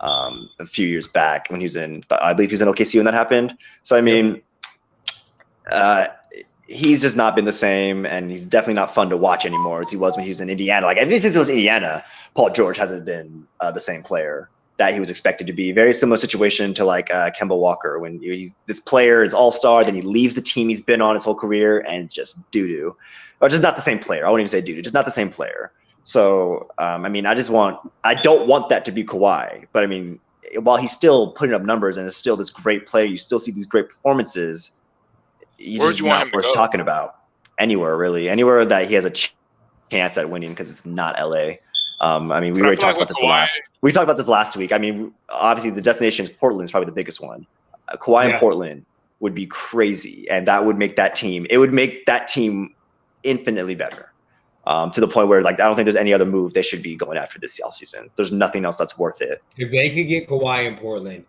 a few years back when he was I believe he was in OKC when that happened. So, I mean, he's just not been the same, and he's definitely not fun to watch anymore as he was when he was in Indiana. Like, ever since he was in Indiana, Paul George hasn't been the same player that he was expected to be. Very similar situation to like Kemba Walker, when he's this player is all-star, then he leaves the team he's been on his whole career and just doo-doo. Or just not the same player. I won't even say doo-doo, just not the same player. So, I mean, I don't want that to be Kawhi. But I mean, while he's still putting up numbers and is still this great player, you still see these great performances. Where'd you want him to worth go? talking about. Anywhere, really. Anywhere that he has a chance at winning, because it's not LA. I mean, we already talked about this we talked about this last week. I mean, obviously the destination is Portland is probably the biggest one. Kawhi in Portland would be crazy, and that would make that team. It would make that team infinitely better, to the point where, like, I don't think there's any other move they should be going after this offseason. There's nothing else that's worth it. If they could get Kawhi in Portland,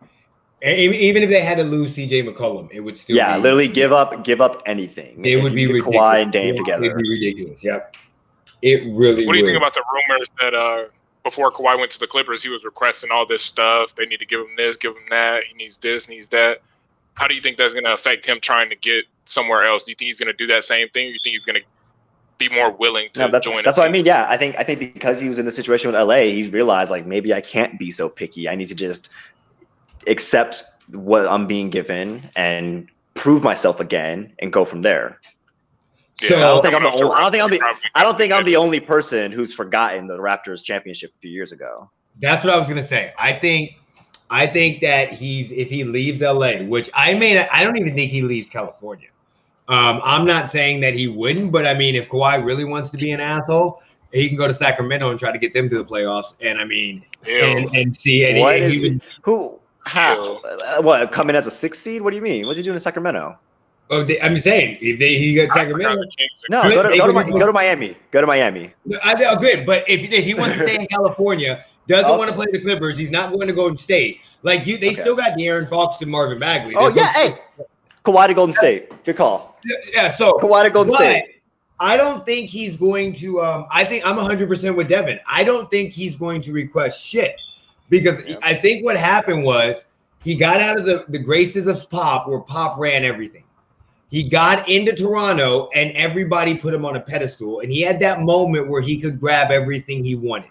even if they had to lose CJ McCollum, it would still be, literally give up anything. It would be ridiculous. Kawhi and Dame together. It'd be ridiculous. Yep. It really What do you think about the rumors that before Kawhi went to the Clippers, he was requesting all this stuff? They need to give him this, give him that. He needs this, needs that. How do you think that's going to affect him trying to get somewhere else? Do you think he's going to do that same thing? Or do you think he's going to be more willing to join? That's what I mean. Yeah, I think because he was in the situation with LA, he's realized, like, maybe I can't be so picky. I need to just accept what I'm being given and prove myself again and go from there. So I don't think I'm the only person who's forgotten the Raptors championship a few years ago. That's what I was gonna say. I think that if he leaves LA, which I don't even think he leaves California. I'm not saying that he wouldn't, but I mean, if Kawhi really wants to be an asshole, he can go to Sacramento and try to get them to the playoffs. And I mean, and see. And what, come in as a 6th seed? What do you mean? What's he doing in Sacramento? Oh, I'm saying if he got Sacramento, no, go to Miami. Go to Miami. I agree, but if he wants to stay in California, doesn't want to play the Clippers, he's not going to Golden State. Like they still got De'Aaron Fox and Marvin Bagley. Kawhi to Golden State. Good call. Yeah, so Kawhi to Golden State. I don't think he's going to. I think I'm 100% with Devin. I don't think he's going to request shit, because I think what happened was he got out of the graces of Pop, where Pop ran everything. He got into Toronto and everybody put him on a pedestal, and he had that moment where he could grab everything he wanted.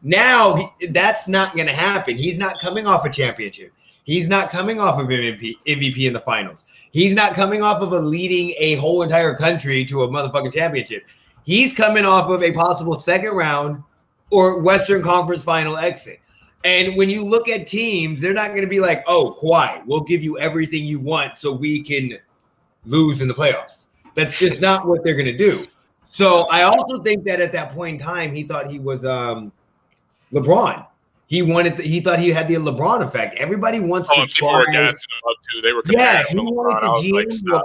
Now that's not going to happen. He's not coming off a championship. He's not coming off of MVP in the finals. He's not coming off of leading a whole entire country to a motherfucking championship. He's coming off of a possible second round or Western Conference final exit. And when you look at teams, they're not going to be like, oh, Kawhi, we'll give you everything you want so we can lose in the playoffs. That's just not what they're going to do. So I also think that at that point in time, he thought he was LeBron. He thought he had the LeBron effect. Everybody wants to try.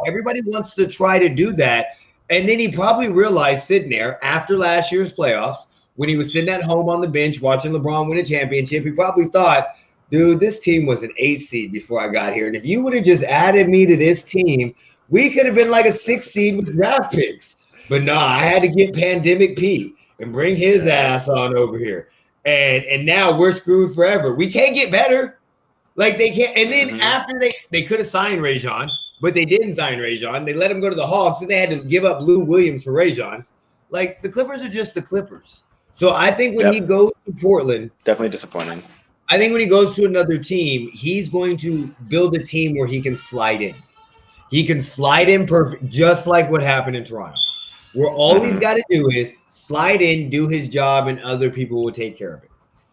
Everybody wants to try to do that. And then he probably realized, sitting there after last year's playoffs, when he was sitting at home on the bench watching LeBron win a championship, he probably thought, dude, this team was an 8 seed before I got here. And if you would have just added me to this team, we could have been like a 6 seed with draft picks. But no, I had to get Pandemic P and bring his ass on over here. And now we're screwed forever. We can't get better. Like, they can't. And then after they could have signed Rajon, but they didn't sign Rajon. They let him go to the Hawks, and they had to give up Lou Williams for Rajon. Like, the Clippers are just the Clippers. So I think when he goes to Portland, definitely disappointing. I think when he goes to another team, he's going to build a team where he can slide in. He can slide in perfect, just like what happened in Toronto, where all he's got to do is slide in, do his job, and other people will take care of it.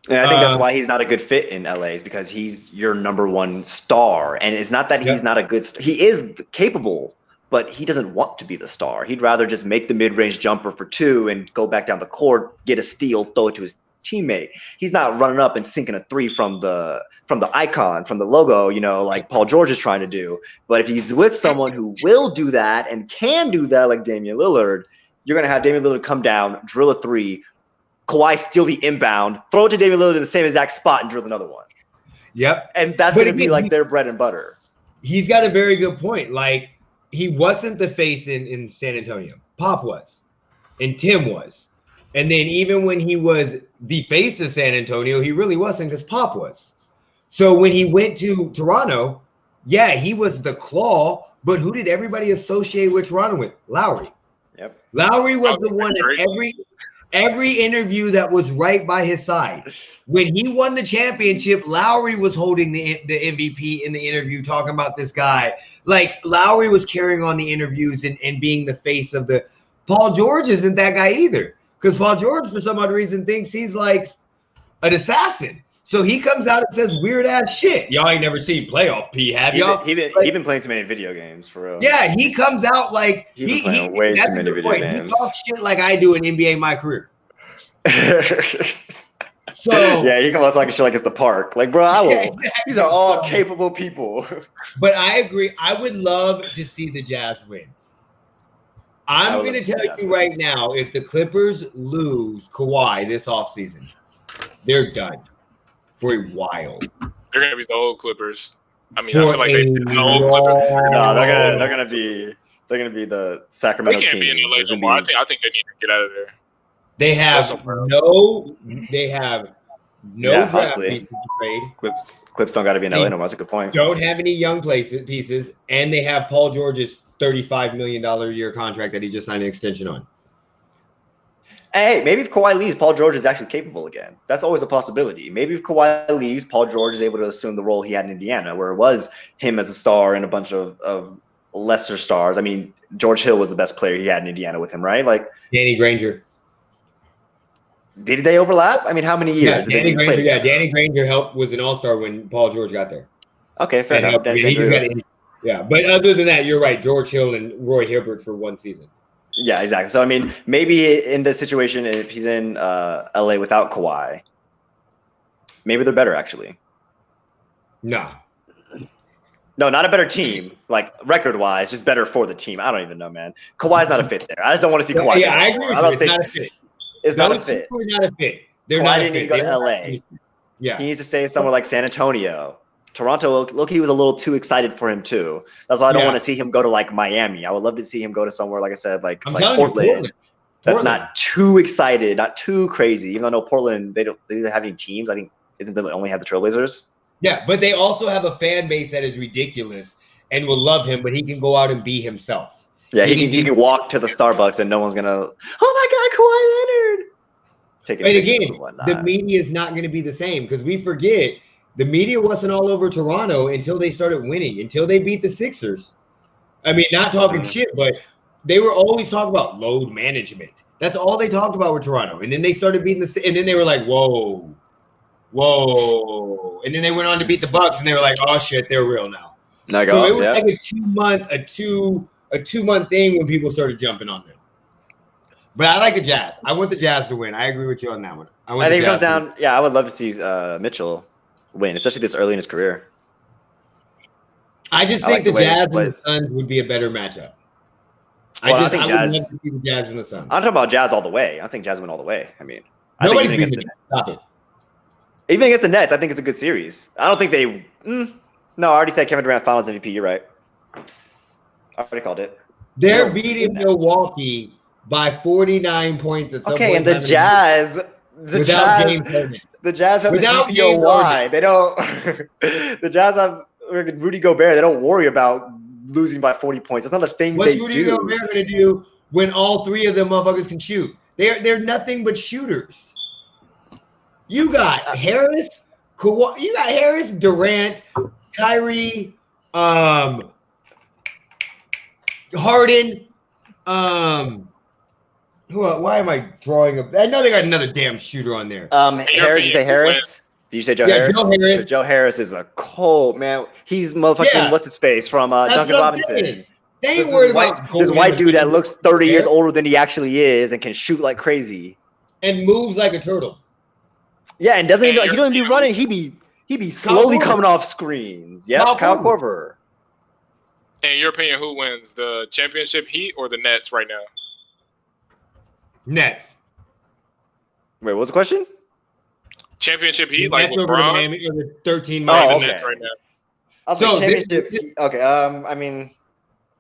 And I think that's why he's not a good fit in LA, is because he's your number one star. And it's not that he's not a good he is capable but he doesn't want to be the star. He'd rather just make the mid-range jumper for 2 and go back down the court, get a steal, throw it to his teammate. He's not running up and sinking a 3 from the icon, from the logo, like Paul George is trying to do. But if he's with someone who will do that and can do that, like Damian Lillard, you're going to have Damian Lillard come down, drill a 3, Kawhi steal the inbound, throw it to Damian Lillard in the same exact spot and drill another one. Yep. And that's going to be like their bread and butter. He's got a very good point. Like, he wasn't the face in San Antonio. Pop was. And Tim was. And then even when he was the face of San Antonio, he really wasn't because Pop was. So when he went to Toronto, yeah, he was the claw, but who did everybody associate with Toronto with? Lowry. Yep. Lowry was the one in every interview that was right by his side. When he won the championship, Lowry was holding the MVP in the interview, talking about this guy. Like, Lowry was carrying on the interviews and being the face of the. Paul George isn't that guy either, because Paul George, for some odd reason, thinks he's like an assassin. So he comes out and says weird ass shit. Y'all ain't never seen playoff P, have y'all? He been playing too many video games for real. Yeah, he comes out like he way too many video games. He talks shit like I do in NBA my career. So yeah, he comes out talking shit like it's the park. Like, bro, I will. Yeah, exactly. These are all capable people. But I agree. I would love to see the Jazz win. I'm going to tell you right now, if the Clippers lose Kawhi this offseason, they're done for a while. They're going to be the old Clippers. I mean, I feel like the old Clippers. No, they're going to be the Sacramento Kings. They can't be in LA no more. I think they need to get out of there. They have no draft pieces to trade. Clips don't got to be in LA no more. That's a good point. Don't have any young pieces, and they have Paul George's $35 million a year contract that he just signed an extension on. Hey, maybe if Kawhi leaves, Paul George is actually capable again. That's always a possibility. Maybe if Kawhi leaves, Paul George is able to assume the role he had in Indiana, where it was him as a star and a bunch of lesser stars. I mean, George Hill was the best player he had in Indiana with him, right? Like Danny Granger. Did they overlap? I mean, how many years? Yeah, Danny Granger was an all-star when Paul George got there. Okay, fair enough. But other than that, you're right. George Hill and Roy Hibbert for one season. Yeah, exactly. So, I mean, maybe in this situation, if he's in LA without Kawhi, maybe they're better, actually. No, not a better team, like record-wise, just better for the team. I don't even know, man. Kawhi's not a fit there. I just don't want to see Kawhi. Yeah, I agree with you. It's not a fit. It's not a fit. Not a fit. They're Kawhi not didn't even go to LA. Yeah. He needs to stay somewhere like San Antonio. Toronto, look, he was a little too excited for him too. That's why I don't want to see him go to like Miami. I would love to see him go to somewhere, like I said, like Portland. That's not too excited, not too crazy. Even though I know Portland, they don't have any teams. I think isn't they only have the Trailblazers? Yeah, but they also have a fan base that is ridiculous and will love him, but he can go out and be himself. Yeah, he can walk to the Starbucks and no one's gonna. Oh my God, Kawhi Leonard! But again, the media is not going to be the same because we forget. The media wasn't all over Toronto until they started winning, until they beat the Sixers. I mean, not talking shit, but they were always talking about load management. That's all they talked about with Toronto. And then they started beating and then they were like, whoa. And then they went on to beat the Bucks, and they were like, oh shit, they're real now. So it was like a 2 month thing when people started jumping on them. But I like the Jazz. I want the Jazz to win. I agree with you on that one. I think it comes down. Yeah, I would love to see Mitchell win, especially this early in his career. I just think the Jazz and the Suns would be a better matchup. I would love to see the Jazz and the Suns. I'm talking about Jazz all the way. I think Jazz win all the way. I mean, nobody's beating the Nets. Stop it. Even against the Nets, I think it's a good series. I don't think they. No, I already said Kevin Durant Finals MVP. You're right. I already called it. They're beating Milwaukee by 49 points at some point. Okay, and the Jazz. The Jazz have the DPOY. They don't. The Jazz have Rudy Gobert. They don't worry about losing by 40 points. That's not a thing they do. What's Rudy Gobert going to do when all three of them motherfuckers can shoot? They're nothing but shooters. You got Harris, Kawhi. You got Harris, Durant, Kyrie, Harden. Why am I drawing up? I know they got another damn shooter on there. Harris, did you say Harris? Did you say Joe Harris? Joe Harris. Joe Harris is a cold man. He's motherfucking what's his face from Duncan Robinson. They This ain't worried is white, about this going white in dude that looks 30 years there older than he actually is and can shoot like crazy. and moves like a turtle. Yeah, and doesn't even, Hey, he don't even be running. He be slowly Korver. coming off screens. Yep, Kyle Korver. In your opinion, who wins, the championship Heat or the Nets right now? Nets. Wait, what was the question? Championship Heat, The like Nets over the LeBron, Miami or the 13 or Miami. the okay. Nets right now? I'll So say this- championship. Okay, I mean,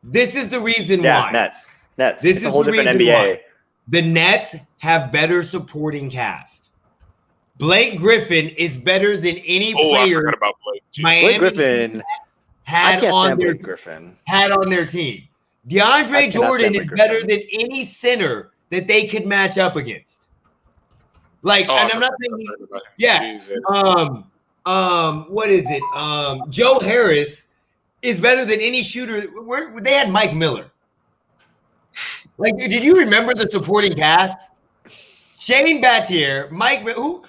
This is the reason yeah, why. Nets. This It's is a whole the different reason NBA. why. The Nets have better supporting cast. Blake Griffin is better than any Oh, I player forgot about Blake. Jeez. Miami Blake Griffin. I had can't on stand their Blake Griffin. had on their team. I DeAndre cannot Jordan stand is Blake better Griffin. than any center that they could match up against. Like, Oh, I and I'm not forgot saying about him. yeah. Jesus. What is it? Joe Harris is better than any shooter. They had Mike Miller. Like, did you remember the supporting cast? Shane Battier, who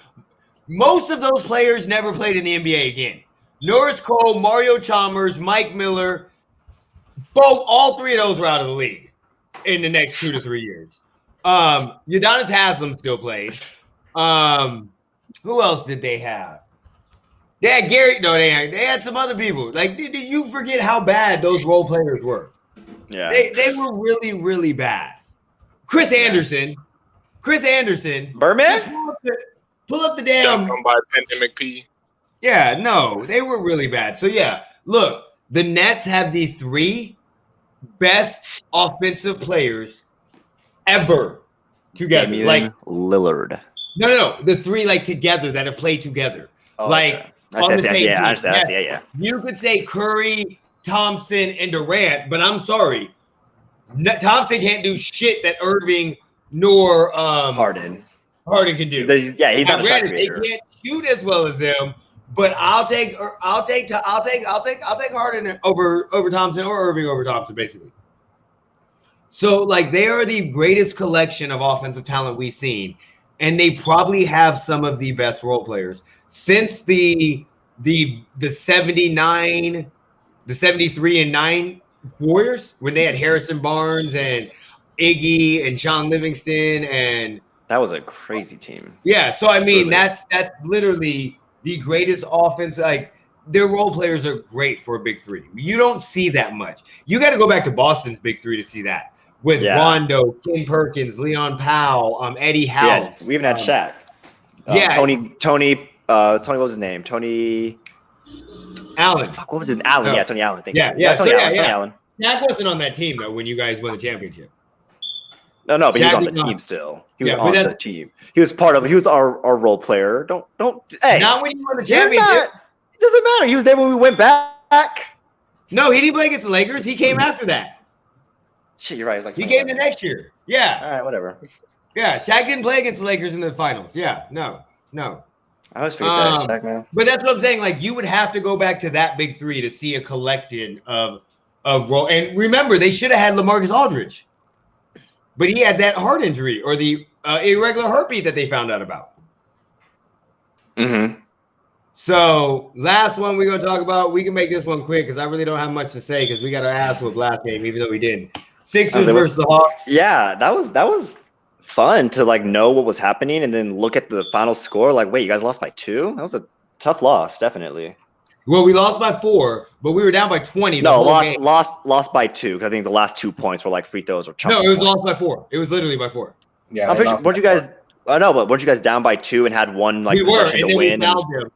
most of those players never played in the NBA again. Norris Cole, Mario Chalmers, Mike Miller, all three of those were out of the league in the next 2 to 3 years. Udonis Haslem still played. Who else did they have? They had Gary. No, they had some other people. Like, did you forget how bad those role players were? Yeah. They were really, really bad. Chris Anderson. Birdman? Just pull up the damn. Dunked on by Pandemic P. Yeah, no, they were really bad. So yeah, look, the Nets have the 3 best offensive players ever together. Damian Like Lillard. no, the 3 like together that have played together. Oh, like okay. on the same team. I understand. Yes. Yeah. You could say Curry, Thompson, and Durant, but I'm sorry, Thompson can't do shit that Irving nor Harden can do. He's not a shot Granted, they creator. can't shoot as well as them, but I'll take Harden over Thompson or Irving over Thompson, basically. So like they are the greatest collection of offensive talent we've seen, and they probably have some of the best role players since the 79, the 73 and 9 Warriors when they had Harrison Barnes and Iggy and Sean Livingston and That was a crazy team. yeah, so I mean Really. that's literally the greatest offense. Like their role players are great for a big 3. You don't see that much. You got to go back to Boston's big 3 to see that with Rondo, Ken Perkins, Leon Powell, Eddie House. We even had Shaq. Tony. What was his name? Tony Allen. Fuck, what was his Allen? No. Yeah, Tony Allen. Thank Yeah, you. yeah. Tony So, Allen. yeah, Tony yeah. Allen. Shaq wasn't on that team though when you guys won the championship. No, but he was Shaq on the was not. team still. He was Yeah, but on the that's- team. He was part of. He was our role player. Don't. Hey, Not when you won the you're championship. not. It doesn't matter. He was there when we went back. No, he didn't play against the Lakers. He came after that. Shit, you're right. It's like He came the next year. Yeah, All right, whatever. yeah. Shaq didn't play against the Lakers in the finals. Yeah, no. I always forget that, Shaq, man. But that's what I'm saying. Like you would have to go back to that big 3 to see a collection of role. And remember, they should have had LaMarcus Aldridge, but he had that heart injury or the irregular heartbeat that they found out about. Mm-hmm. So last one we're gonna talk about. We can make this one quick because I really don't have much to say because we got our ass whooped last game, even though we didn't. Sixers versus the Hawks. Yeah, that was fun to like know what was happening and then look at the final score. Like, wait, you guys lost by 2? That was a tough loss, definitely. Well, we lost by 4, but we were down by 20. No, game. lost by 2 because I think the last 2 points were like free throws or chunk. No, it was lost by 4. It was literally by 4. Yeah, I'm pretty sure. Weren't you guys? I know, but weren't you guys down by 2 and had one like We were, possession and to then we win? fouled them.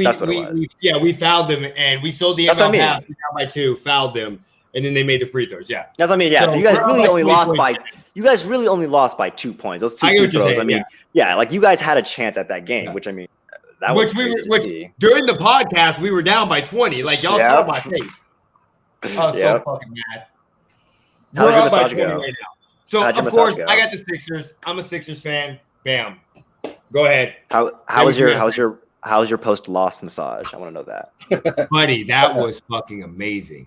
That's what it was. We fouled them, and we sold the That's what I inbound mean. pass. We down by 2, fouled them, and then they made the free throws. Yeah. That's what I mean. Yeah. So you guys we're really up only 20 lost by. points. You guys really only lost by 2 points. Those 2 I get free what you're throws. saying, I mean, yeah, like you guys had a chance at that game, Yeah. which I mean, that was crazy. During the podcast we were down by 20. Like y'all saw my face. I was so fucking mad. How'd We're your up by massage 20 go? right now. So How'd your of course massage go? I got the Sixers. I'm a Sixers fan. Bam. Go ahead, How was your post loss massage? I want to know that. buddy. That was fucking amazing.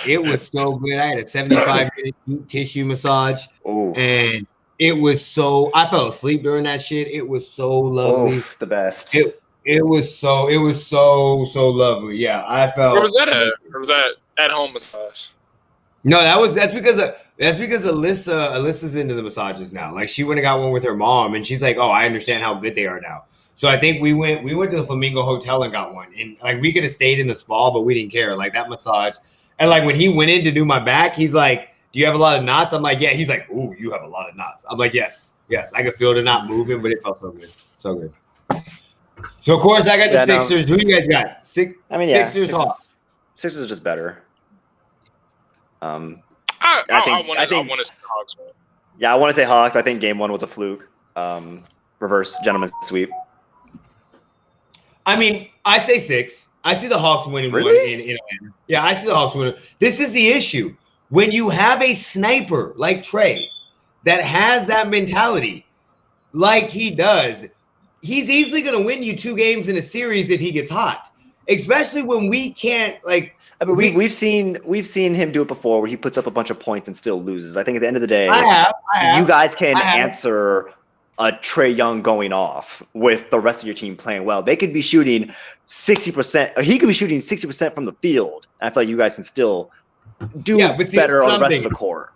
It was so good. I had a 75-minute deep tissue massage, Oh, and it was so. I fell asleep during that shit. It was so lovely. the best. It was so lovely. Yeah, I felt. Where was that at? Or was that at home massage? No, that's because Alyssa's into the massages now. Like she went and got one with her mom, and she's like, "Oh, I understand how good they are now." So I think we went to the Flamingo Hotel and got one, and like we could have stayed in the spa, but we didn't care. Like that massage, and like when he went in to do my back, he's like, "Do you have a lot of knots?" I'm like, "Yeah." He's like, "Ooh, you have a lot of knots." I'm like, "Yes." I could feel the knot moving, but it felt so good, so good. So of course I got the Sixers. Who do you guys got? Sixers. Sixers are just better. I want to say Hawks. Man. Yeah, I want to say Hawks. I think Game 1 was a fluke. Reverse gentleman's sweep. I mean, I say 6. I see the Hawks winning one in Atlanta. Yeah, I see the Hawks winning. This is the issue. When you have a sniper like Trey that has that mentality, like he does, he's easily going to win you 2 games in a series if he gets hot. Especially when we can't like. I mean, we've seen him do it before, where he puts up a bunch of points and still loses. I think at the end of the day, you guys can answer a Trae Young going off with the rest of your team playing well. They could be shooting 60%, or he could be shooting 60% from the field. And I feel like you guys can still do better on the rest of the court.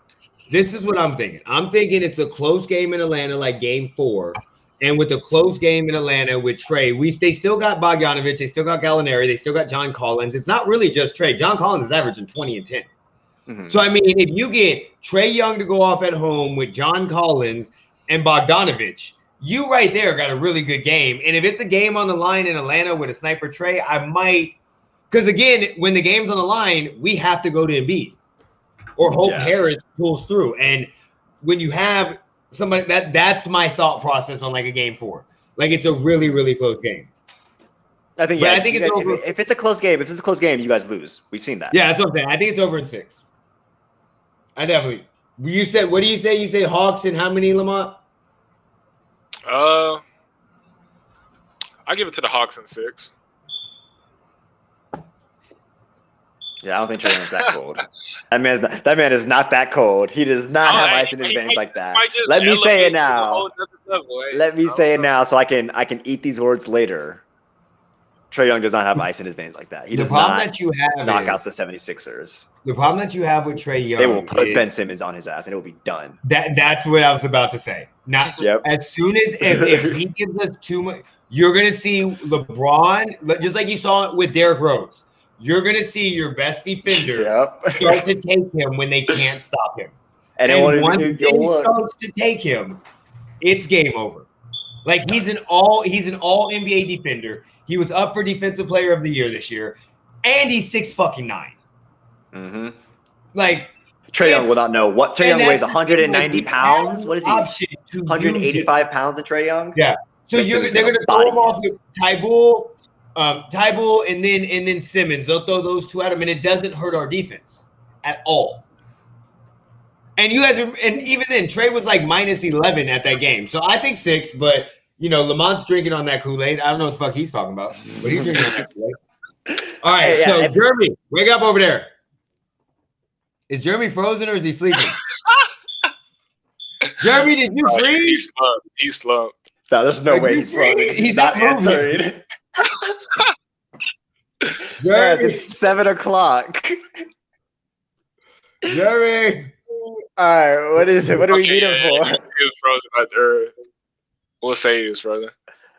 This is what I'm thinking. I'm thinking it's a close game in Atlanta, like Game 4. And with a close game in Atlanta with Trey, they still got Bogdanovic, they still got Gallinari, they still got John Collins. It's not really just Trey. John Collins is averaging 20 and 10. Mm-hmm. So, I mean, if you get Trae Young to go off at home with John Collins and Bogdanovic, you right there got a really good game. And if it's a game on the line in Atlanta with a sniper Trey, I might – because, again, when the game's on the line, we have to go to Embiid or hope Harris pulls through. And when you have – somebody that's my thought process on like a Game 4. Like it's a really, really close game. I think it's over. If it's a close game, you guys lose. We've seen that. Yeah, that's what I'm saying. I think it's over in 6. I definitely. You said, what do you say? You say Hawks and how many, Lamont? I give it to the Hawks in 6. Yeah, I don't think Trae Young's that cold. That man is not that cold. He does not have ice in his veins like that. Let me say it now. Let me say it now so I can eat these words later. Trae Young does not have ice in his veins like that. He does not knock out the 76ers. The problem that you have with Trae Young, they will put Ben Simmons on his ass and it will be done. That's what I was about to say. Now, as soon as if he gives us too much, you're gonna see LeBron, just like you saw it with Derrick Rose. You're going to see your best defender start to take him when they can't stop him. And once he starts to take him, it's game over. Like he's an all NBA defender. He was up for Defensive Player of the Year this year, and he's 6'9". Mm-hmm. Like Trae Young will not know what Trae Young weighs 190 pounds. What is he? 185 pounds of Trae Young. Yeah. So they're going to throw him off with Tybull and then Simmons. They'll throw those 2 at him, and it doesn't hurt our defense at all. And you guys and even then, Trae was like minus 11 at that game. So I think 6, but Lamont's drinking on that Kool-Aid. I don't know what the fuck he's talking about, but he's drinking on that Kool-Aid. All right, Jeremy, wake up over there. Is Jeremy frozen or is he sleeping? Jeremy, did you freeze? He slumped. No, there's no way he's frozen. He's not answering. It's 7 o'clock. Jerry. All right, what is it? What do we need him for? He was frozen. We'll say he was frozen,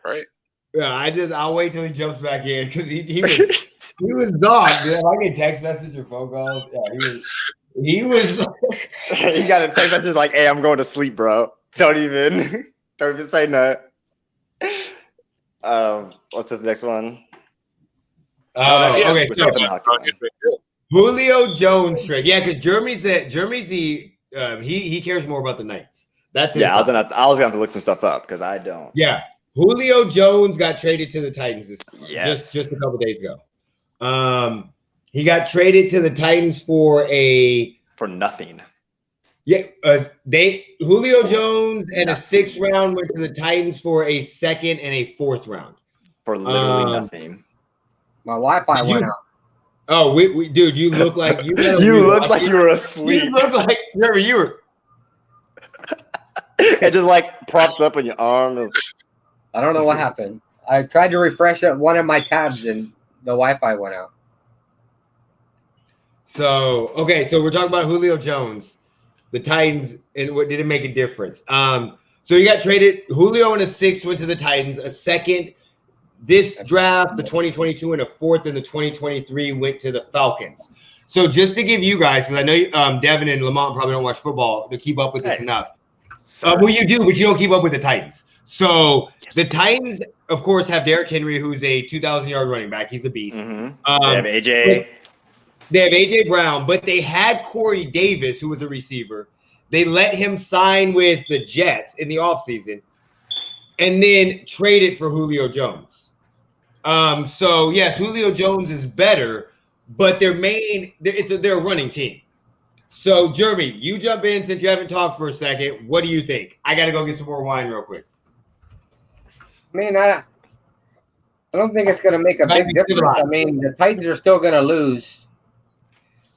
right? Yeah, I'll wait till he jumps back in because he was dog. Dude. I get text message or phone calls. Yeah, he was. He got a text message like, "Hey, I'm going to sleep, bro. Don't even say no." What's this next one? Okay. Julio Jones trade. Yeah, because Jeremy's he cares more about the Knights. That's his I was gonna have to look some stuff up because I don't. Yeah, Julio Jones got traded to the Titans just a couple days ago. He got traded to the Titans for nothing. Yeah, Julio Jones and a 6th round went to the Titans for a 2nd and a 4th round for literally nothing. My Wi-Fi went out. Oh, dude, you look like you. You look like you were asleep. You look like you were. It just like propped up on your arm. I don't know what happened. I tried to refresh one of my tabs and the Wi-Fi went out. So so we're talking about Julio Jones, the Titans, and what did it make a difference? So you got traded. Julio in a 6th went to the Titans. A 2nd this draft, the 2022, and a 4th in the 2023 went to the Falcons. So just to give you guys, because I know Devin and Lamont probably don't watch football to keep up with this enough. Well, you do, but you don't keep up with the Titans. So the Titans, of course, have Derrick Henry, who's a 2,000-yard running back. He's a beast. They have AJ. They have AJ Brown, but they had Corey Davis, who was a receiver. They let him sign with the Jets in the offseason and then traded for Julio Jones. So yes, Julio Jones is better, but they're a running team. So Jeremy, you jump in since you haven't talked for a second. What do you think? I got to go get some more wine real quick. I mean, I don't think it's going to make a big difference. I mean, the Titans are still going to lose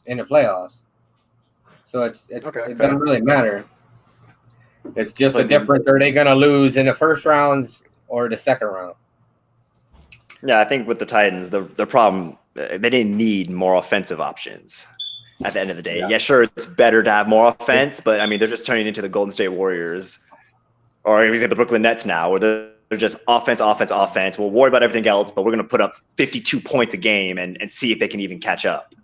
in the playoffs, so it doesn't really matter. It's just a difference. Are they going to lose in the first rounds or the second round? Yeah, I think with the Titans, the problem, they didn't need more offensive options at the end of the day. Yeah, sure, it's better to have more offense, but I mean, they're just turning into the Golden State Warriors, or even the Brooklyn Nets now, where they're just offense. We'll worry about everything else, but we're going to put up 52 points a game and see if they can even catch up.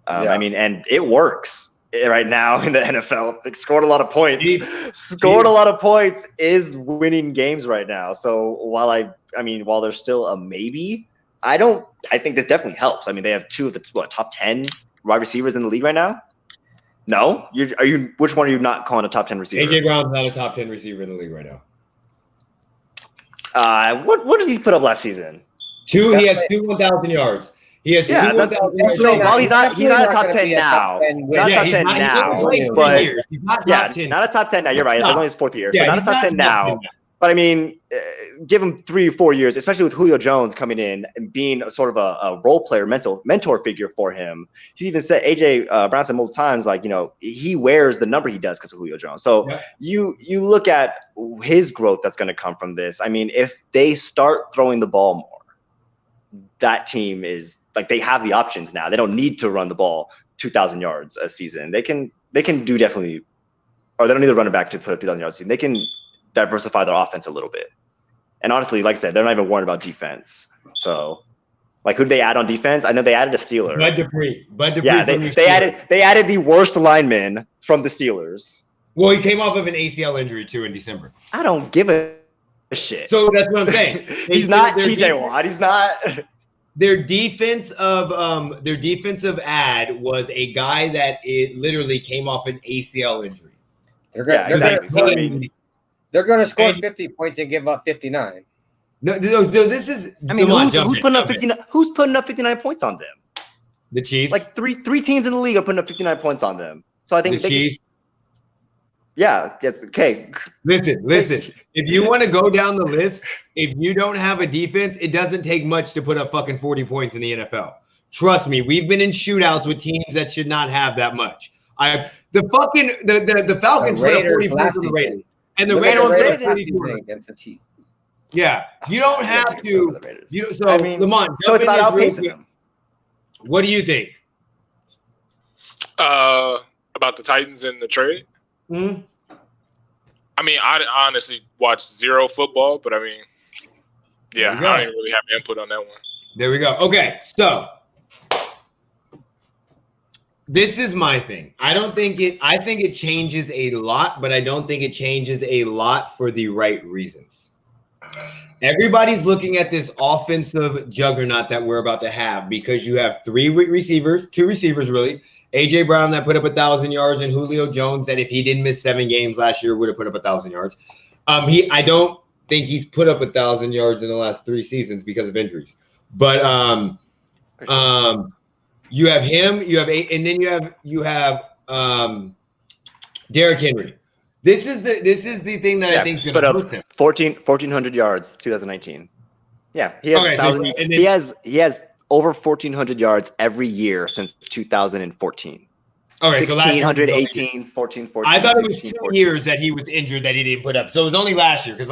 I mean, and it works right now in the NFL. They scored a lot of points. Scored a lot of points is winning games right now. So while there's still a maybe, I think this definitely helps. I mean, they have 2 of the top 10 wide receivers in the league right now. No, which one are you not calling a top 10 receiver? AJ Brown's not a top 10 receiver in the league right now. What did he put up last season? He has 1,000 yards. He has 2,000 yards. Well, he's not a top 10 now. Not a top 10 now. But he's not top 10. Not a top 10 now. You're right. It's only his 4th year. So not a top 10 now. But I mean, give him 3 or 4 years, especially with Julio Jones coming in and being sort of a role player, mentor figure for him. He even said, AJ Brown said multiple times, like, he wears the number he does because of Julio Jones. So you look at his growth that's going to come from this. I mean, if they start throwing the ball more, that team is like, they have the options now. They don't need to run the ball 2,000 yards a season. They can do definitely, or they don't need to run it back to put up 2,000 yards a season. They can diversify their offense a little bit. And honestly, like I said, they're not even worried about defense. So, like, who'd they add on defense? I know they added a Steeler. Bud Dupree. Yeah, they added the worst lineman from the Steelers. Well, he came off of an ACL injury too in December. I don't give a shit. So that's what I'm saying. He's not TJ Watt. He's not. Their defensive ad was a guy that it literally came off an ACL injury. They're going to score 50 points and give up 59. No, this is. I mean, who's putting up 59? Who's putting up 59 points on them? The Chiefs. Like three teams in the league are putting up 59 points on them. So I think the Chiefs. Yeah. Yes. Okay. Listen. If you want to go down the list, if you don't have a defense, it doesn't take much to put up fucking 40 points in the NFL. Trust me, we've been in shootouts with teams that should not have that much. The Falcons put up 40 points on the Raiders. And the Raiders against the Chiefs. Yeah, you don't have to. Lamont, so it's about outpacing them. What do you think? About the Titans and the trade? Mm-hmm. I mean, I honestly watched zero football, but I mean, yeah, I don't even really have input on that one. There we go. Okay, so this is my thing. I think it changes a lot, but I don't think it changes a lot for the right reasons. Everybody's looking at this offensive juggernaut that we're about to have because you have two receivers really. AJ Brown that put up 1,000 yards and Julio Jones that if he didn't miss 7 games last year would have put up 1,000 yards. I don't think he's put up 1,000 yards in the last 3 seasons because of injuries. But you have him, and then you have Derrick Henry. This is the thing that I think is going to hurt him. 1,400 yards, 2019. Yeah, he has he has over 1,400 yards every year since 2014. Okay, 1,600, 18, 14, 14. I thought it was 2 years that he was injured that he didn't put up. So it was only last year because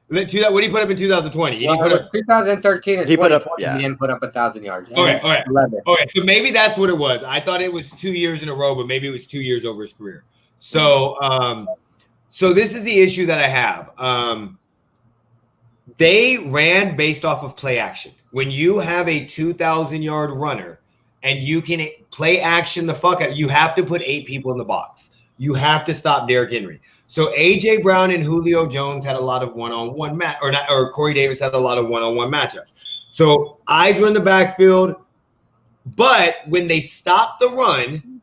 What did he put up in 2020? Well, it was 2013 and He put 2020. up- He didn't put up 1,000 yards. Okay, all right. 11. Okay, so maybe that's what it was. I thought it was 2 years in a row, but maybe it was 2 years over his career. So, so this is the issue that I have. They ran based off of play action. When you have a 2,000-yard runner and you can play action the fuck out, you have to put 8 people in the box. You have to stop Derrick Henry. So A.J. Brown and Julio Jones had a lot of one-on-one or Corey Davis had a lot of one-on-one matchups. So eyes were in the backfield, but when they stopped the run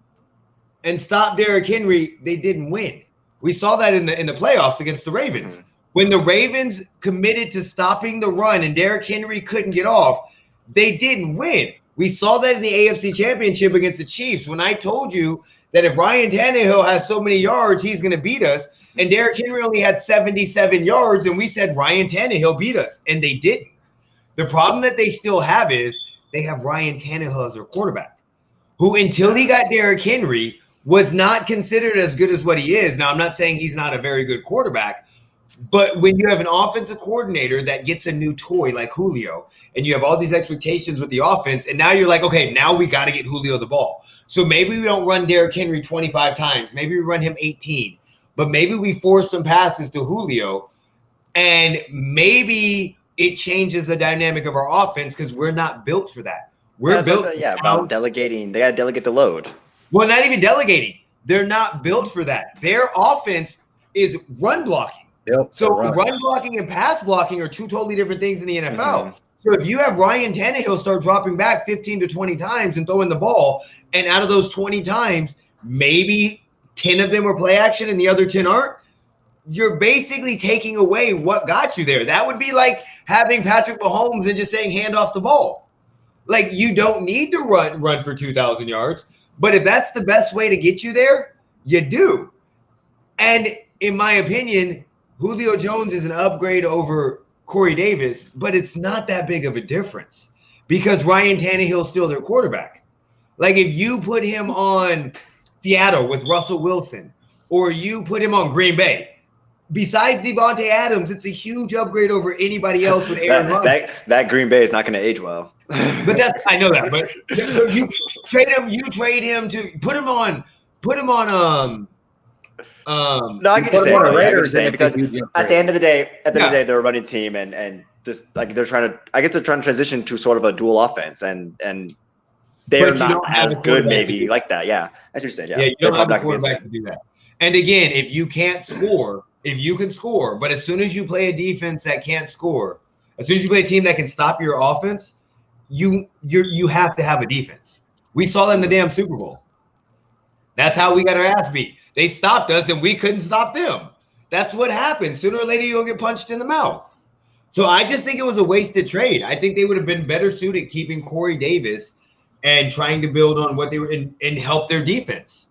and stopped Derrick Henry, they didn't win. We saw that in the playoffs against the Ravens. When the Ravens committed to stopping the run and Derrick Henry couldn't get off, they didn't win. We saw that in the AFC Championship against the Chiefs when I told you that if Ryan Tannehill has so many yards, he's going to beat us. And Derrick Henry only had 77 yards, and we said Ryan Tannehill beat us, and they didn't. The problem that they still have is they have Ryan Tannehill as their quarterback, who until he got Derrick Henry was not considered as good as what he is. Now, I'm not saying he's not a very good quarterback, but when you have an offensive coordinator that gets a new toy like Julio, and you have all these expectations with the offense, and now you're like, okay, now we got to get Julio the ball. So maybe we don't run Derrick Henry 25 times. Maybe we run him 18. But maybe we force some passes to Julio, and maybe it changes the dynamic of our offense because we're not built for that. We're built about delegating. They got to delegate the load. Well, not even delegating. They're not built for that. Their offense is run blocking. So run blocking and pass blocking are two totally different things in the NFL. Mm-hmm. So if you have Ryan Tannehill start dropping back 15 to 20 times and throwing the ball, and out of those 20 times, maybe 10 of them are play action and the other 10 aren't, you're basically taking away what got you there. That would be like having Patrick Mahomes and just saying hand off the ball. Like, you don't need to run for 2,000 yards, but if that's the best way to get you there, you do. And in my opinion, Julio Jones is an upgrade over Corey Davis, but it's not that big of a difference because Ryan Tannehill is still their quarterback. Like, if you put him on Seattle with Russell Wilson, or you put him on Green Bay, besides Devontae Adams, it's a huge upgrade over anybody else with Aaron Rodgers. That Green Bay is not going to age well. But I know that. But so you trade him to put him on. No, I can just say because at the end of the day, they're a running team and just like they're trying to transition to sort of a dual offense and they're not as good maybe like that. Yeah, as you said. Yeah, you don't have a quarterback to do that. And again, if you can't score, if you can score, but as soon as you play a defense that can't score, as soon as you play a team that can stop your offense, you have to have a defense. We saw that in the damn Super Bowl. That's how we got our ass beat. They stopped us and we couldn't stop them. That's what happens. Sooner or later, you'll get punched in the mouth. So I just think it was a wasted trade. I think they would have been better suited keeping Corey Davis and trying to build on what they were and help their defense.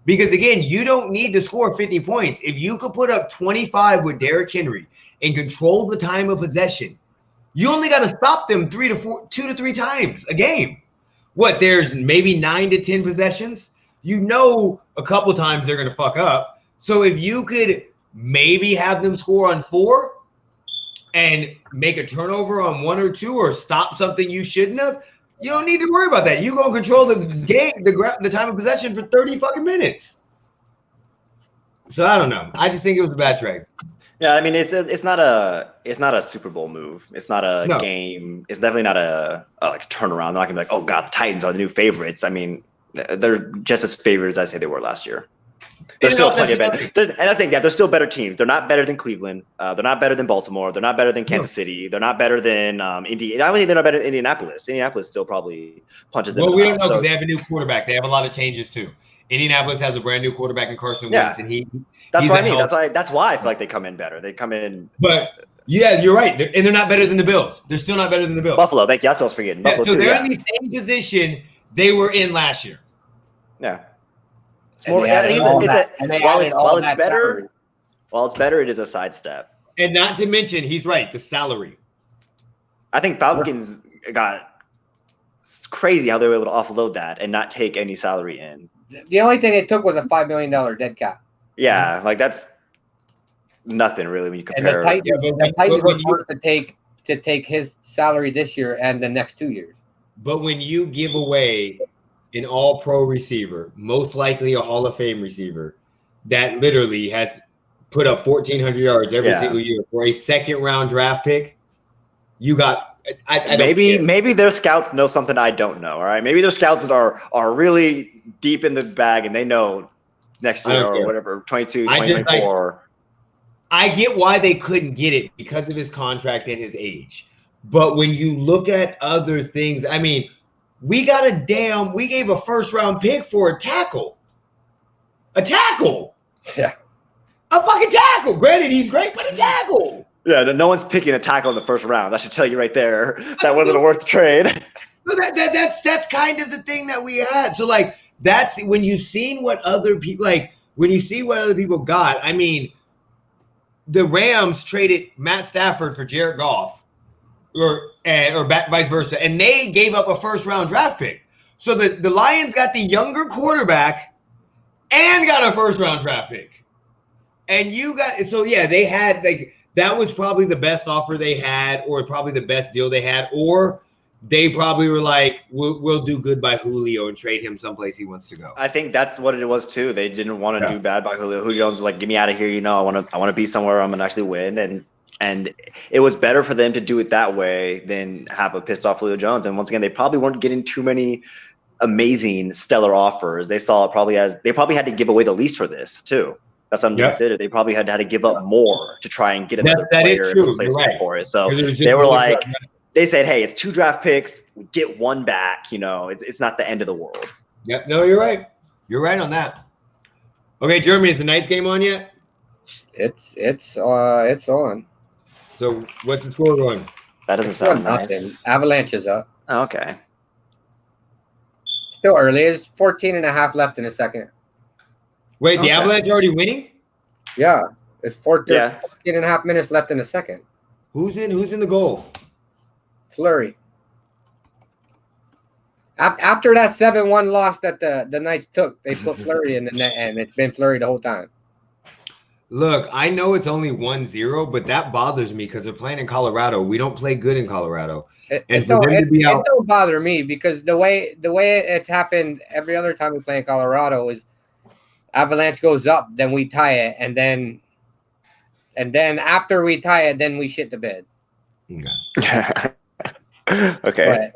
Because again, you don't need to score 50 points. If you could put up 25 with Derrick Henry and control the time of possession, you only got to stop them 2 to 3 times a game. What, there's maybe 9 to 10 possessions? You know a couple times they're going to fuck up. So if you could maybe have them score on 4 and make a turnover on 1 or 2 or stop something you shouldn't have, you don't need to worry about that. You're going to control the game, the time of possession for 30 fucking minutes. So I don't know. I just think it was a bad trade. Yeah, I mean it's not a Super Bowl move. It's not a game. It's definitely not a like turnaround. They're not gonna be like, oh god, the Titans are the new favorites. I mean, they're just as favorites as I say they were last year. There's still plenty of better. And I think they're still better teams. They're not better than Cleveland. They're not better than Baltimore. They're not better than Kansas City. They're not better than Indy. I don't think they're not better than Indianapolis. Indianapolis still probably punches them. Well, we don't know because they have a new quarterback. They have a lot of changes too. Indianapolis has a brand new quarterback in Carson Wentz, and that's what I mean. That's why I feel like they come in better. They come in. But yeah, you're right. And they're not better than the Bills. They're still not better than the Bills. Buffalo. Thank you. That's what I was forgetting. Yeah, so they're in the same position they were in last year. Yeah. It's more, while it's better, it is a sidestep. And not to mention, he's right, the salary. I think Falcons it's crazy how they were able to offload that and not take any salary in. The only thing they took was a $5 million dead cap. Yeah, like that's nothing really when you And the compare. Titans were forced to take his salary this year and the next 2 years. But when you give away an all-pro receiver, most likely a Hall of Fame receiver, that literally has put up 1,400 yards every single year for a second-round draft pick, you got I maybe their scouts know something I don't know. All right, maybe their scouts are really deep in the bag and they know next year or whatever 22, 2024. I get why they couldn't get it because of his contract and his age. But when you look at other things, I mean, we gave a first-round pick for a tackle. A tackle. Yeah. A fucking tackle. Granted, he's great, but a tackle. Yeah, no one's picking a tackle in the first round. That should tell you right there that wasn't worth the trade. So that's kind of the thing that we had. So like that's when you've seen what other people got. I mean, the Rams traded Matt Stafford for Jared Goff, or vice versa, and they gave up a first-round draft pick. So the Lions got the younger quarterback and got a first-round draft pick. And they had like that was probably the best offer they had, or probably the best deal they had, or they probably were like, we'll do good by Julio and trade him someplace he wants to go. I think that's what it was too. They didn't want to do bad by Julio. Julio was like, get me out of here. You know, I want to be somewhere I'm gonna actually win. And it was better for them to do it that way than have a pissed off Julio Jones. And once again, they probably weren't getting too many amazing stellar offers. They saw it probably as they probably had to give away the least for this too. That's something to consider. They probably had to give up more to try and get another player in replacement for it. So they were like, they said, hey, it's 2 draft picks. We get 1 back. You know, it's not the end of the world. Yep. No, you're right. You're right on that. Okay, Jeremy, is the Knights game on yet? It's on. So what's the score going? That doesn't sound nice. Avalanche is up. Oh, okay. Still early. There's 14.5 left in a second. Wait, the Avalanche already winning? Yeah. It's 14.5 minutes left in a second. Who's in the goal? Fleury. After that 7-1 loss that the Knights took, they put Fleury in the net, and it's been Fleury the whole time. Look, I know it's only 1-0, but that bothers me because they're playing in Colorado. We don't play good in Colorado. It don't bother me because the way it's happened every other time we play in Colorado is Avalanche goes up, then we tie it, and then after we tie it, then we shit the bed. Okay.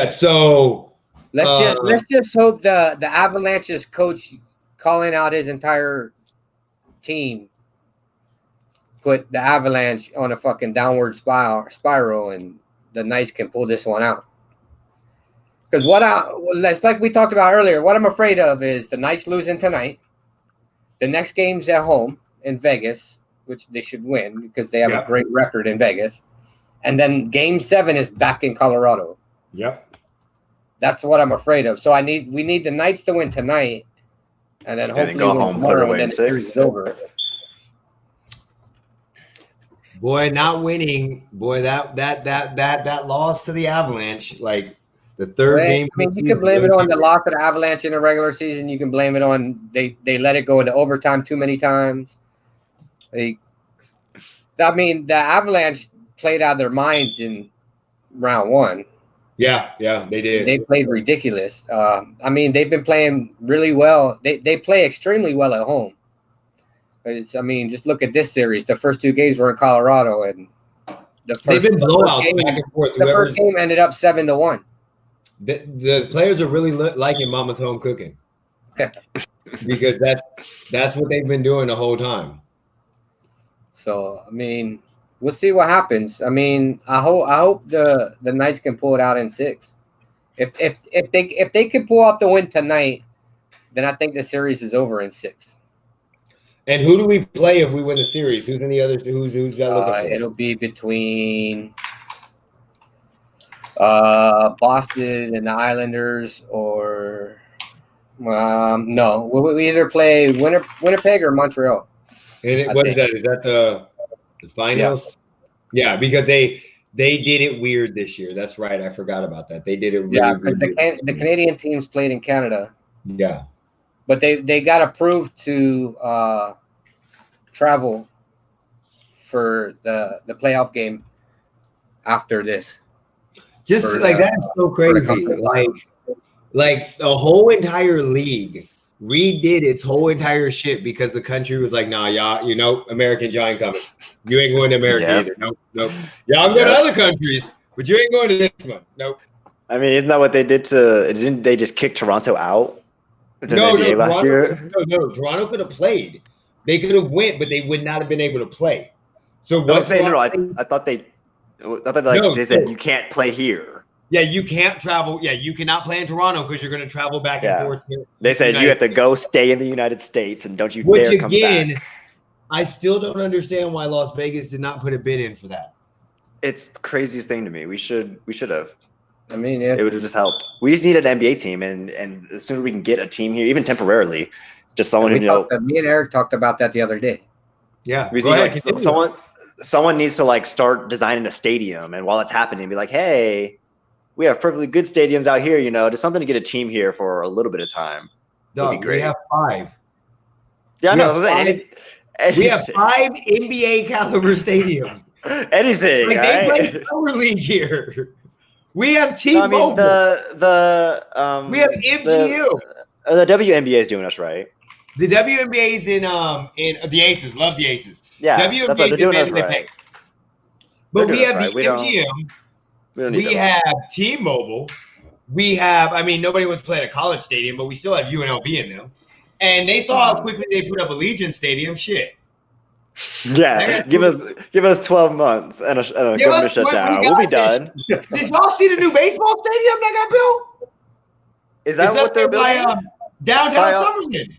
So let's just hope the Avalanche's coach calling out his entire team put the Avalanche on a fucking downward spiral, and the Knights can pull this one out. Because it's like we talked about earlier, what I'm afraid of is the Knights losing tonight. The next game's at home in Vegas, which they should win because they have a great record in Vegas. And then Game 7 is back in Colorado. Yep. That's what I'm afraid of. So we need the Knights to win tonight, and then hopefully go home, put it away in 6. Over. Boy, not winning. Boy, that loss to the Avalanche, like the third game. I mean, you can blame it on the loss of the Avalanche in the regular season. You can blame it on they let it go into overtime too many times. The Avalanche played out of their minds in round 1. Yeah, they did. They played ridiculous. They've been playing really well. They play extremely well at home. Just look at this series. The first 2 games were in Colorado, and they've been blowouts back and forth. The first game ended up 7-1. The players are really liking Mama's home cooking because that's what they've been doing the whole time. So we'll see what happens. I hope the Knights can pull it out in 6. If they can pull off the win tonight, then I think the series is over in 6. And who do we play if we win the series? Who's in the other? Who's that looking for? It'll be between Boston and the Islanders, or no, we either play Winnipeg or Montreal. And what is that? Is that the finals? Yeah, because they did it weird this year. That's right. I forgot about that. They did it really weird. The Canadian teams played in Canada. Yeah. But they got approved to travel for the playoff game after this. Just For like the- that is so for the crazy. conference Like the whole entire league redid its whole entire shit because the country was like, nah, y'all, American Giant coming. You ain't going to America Yep. either. Nope. Y'all going to Yep. other countries, but you ain't going to this one. Nope. I mean, isn't that what they did didn't they just kick Toronto out? No, NBA last year? No, Toronto could have played. They could have went, but they would not have been able to play. So No, what I'm saying, Toronto- I thought they No, said so- you can't play here. Yeah, you can't travel. Yeah, you cannot play in Toronto because you're going to travel back and Yeah. forth. They said you have to go stay in the United States and don't you Which dare come again, back. I still don't understand why Las Vegas did not put a bid in for that. It's the craziest thing to me. We should have. I mean, It would have just helped. We just need an NBA team, and as soon as we can get a team here, even temporarily, just someone who me and Eric talked about that the other day. Yeah, we go need, ahead, like, continue. someone needs to like start designing a stadium, and while it's happening, be like, hey, we have perfectly good stadiums out here, just something to get a team here for a little bit of time. Dog, would be great. we have 5. Yeah, I We know. have That's what I'm saying. We have 5 NBA caliber stadiums. Anything. Like they all play right? summer league here. We have No, T-Mobile. I mean We have MGU. The WNBA is doing us right. The WNBA's in the Aces. Love the Aces. Yeah, that's what they're doing us right. But They're we doing have us the right. We don't- MGM. We don't need We them. have T-Mobile. We have, nobody wants to play at a college stadium, but we still have UNLV in them. And they saw how quickly they put up Allegiant Stadium. Shit. Yeah, give us 12 months and a Give government us- shutdown. we We'll be got this. done. Did y'all see the new baseball stadium that got built? Is that It's what up they're there by building? downtown By, Summerlin.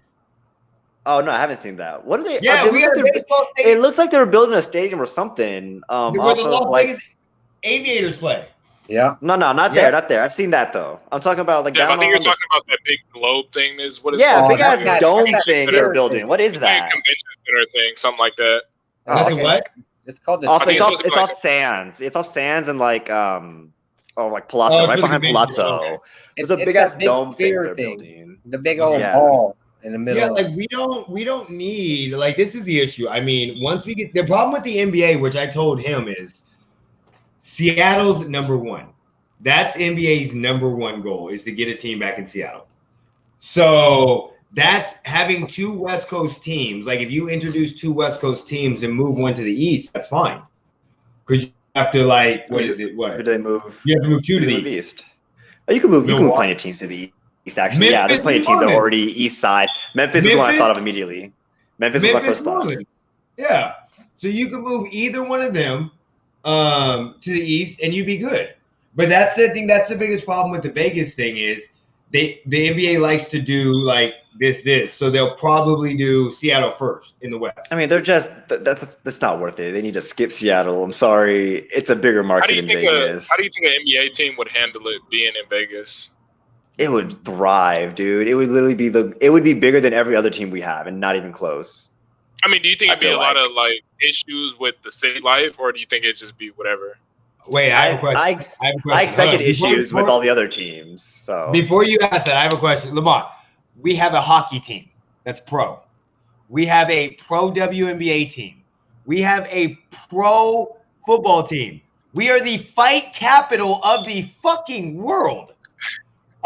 Oh no, I haven't seen that. What are they? Yeah, it we looks got like a they're- baseball It stadium looks like they were building a stadium or something. where Off the of Las like Vegas Aviators play. Yeah. no, not Yeah. there, not there. I've seen that though. I'm talking about like Yeah, down I think you're on the- talking about that big globe thing. Is what it's Yeah, called. big ass that's dome that thing theater they're building. thing. What is It's like a that? convention center thing, something like that. That's okay. what? It's called the Off, think it's it's off, supposed to it's be off like Sands. It's off Sands and like like Oh, Palazzo, it's right for the behind convention, Palazzo. okay. There's a It's big that ass big dome thing sphere they're thing. building. The big old Yeah. ball in the middle. Yeah, like we don't need, like, this is the issue. Once we get the problem with the NBA, which I told him, is Seattle's number one. That's NBA's number one goal, is to get a team back in Seattle. So that's having 2 West Coast teams. Like, if you introduce 2 West Coast teams and move one to the East, that's fine. Because you have to, like, what is it? Who What? do they move? You have to move 2 to Who the do they move East. Oh, you can move Milwaukee. plenty of teams to the East, actually. Yeah, there's Memphis, plenty of teams that are New already East side. Memphis is one I Memphis- thought of immediately. Memphis was my first New thought. Orleans. Yeah. So you could move either one of them to the East and you'd be good. But that's the thing. That's the biggest problem with the Vegas thing is the NBA likes to do like this. So they'll probably do Seattle first in the West. I mean, they're just that's not worth it. They need to skip Seattle. I'm sorry, it's a bigger How market do you in think Vegas. how do you think an NBA team would handle it being in Vegas? It would thrive, dude. It would literally be it would be bigger than every other team we have, and not even close. I mean, do you think I it'd be a feel lot like- of like issues with the city life, or do you think it'd just be whatever? Wait, I have a question. I I have a question. I expected Hold on. issues with all the other teams. So Before you ask that, I have a question. Lamont, we have a hockey team that's pro. We have a pro WNBA team. We have a pro football team. We are the fight capital of the fucking world.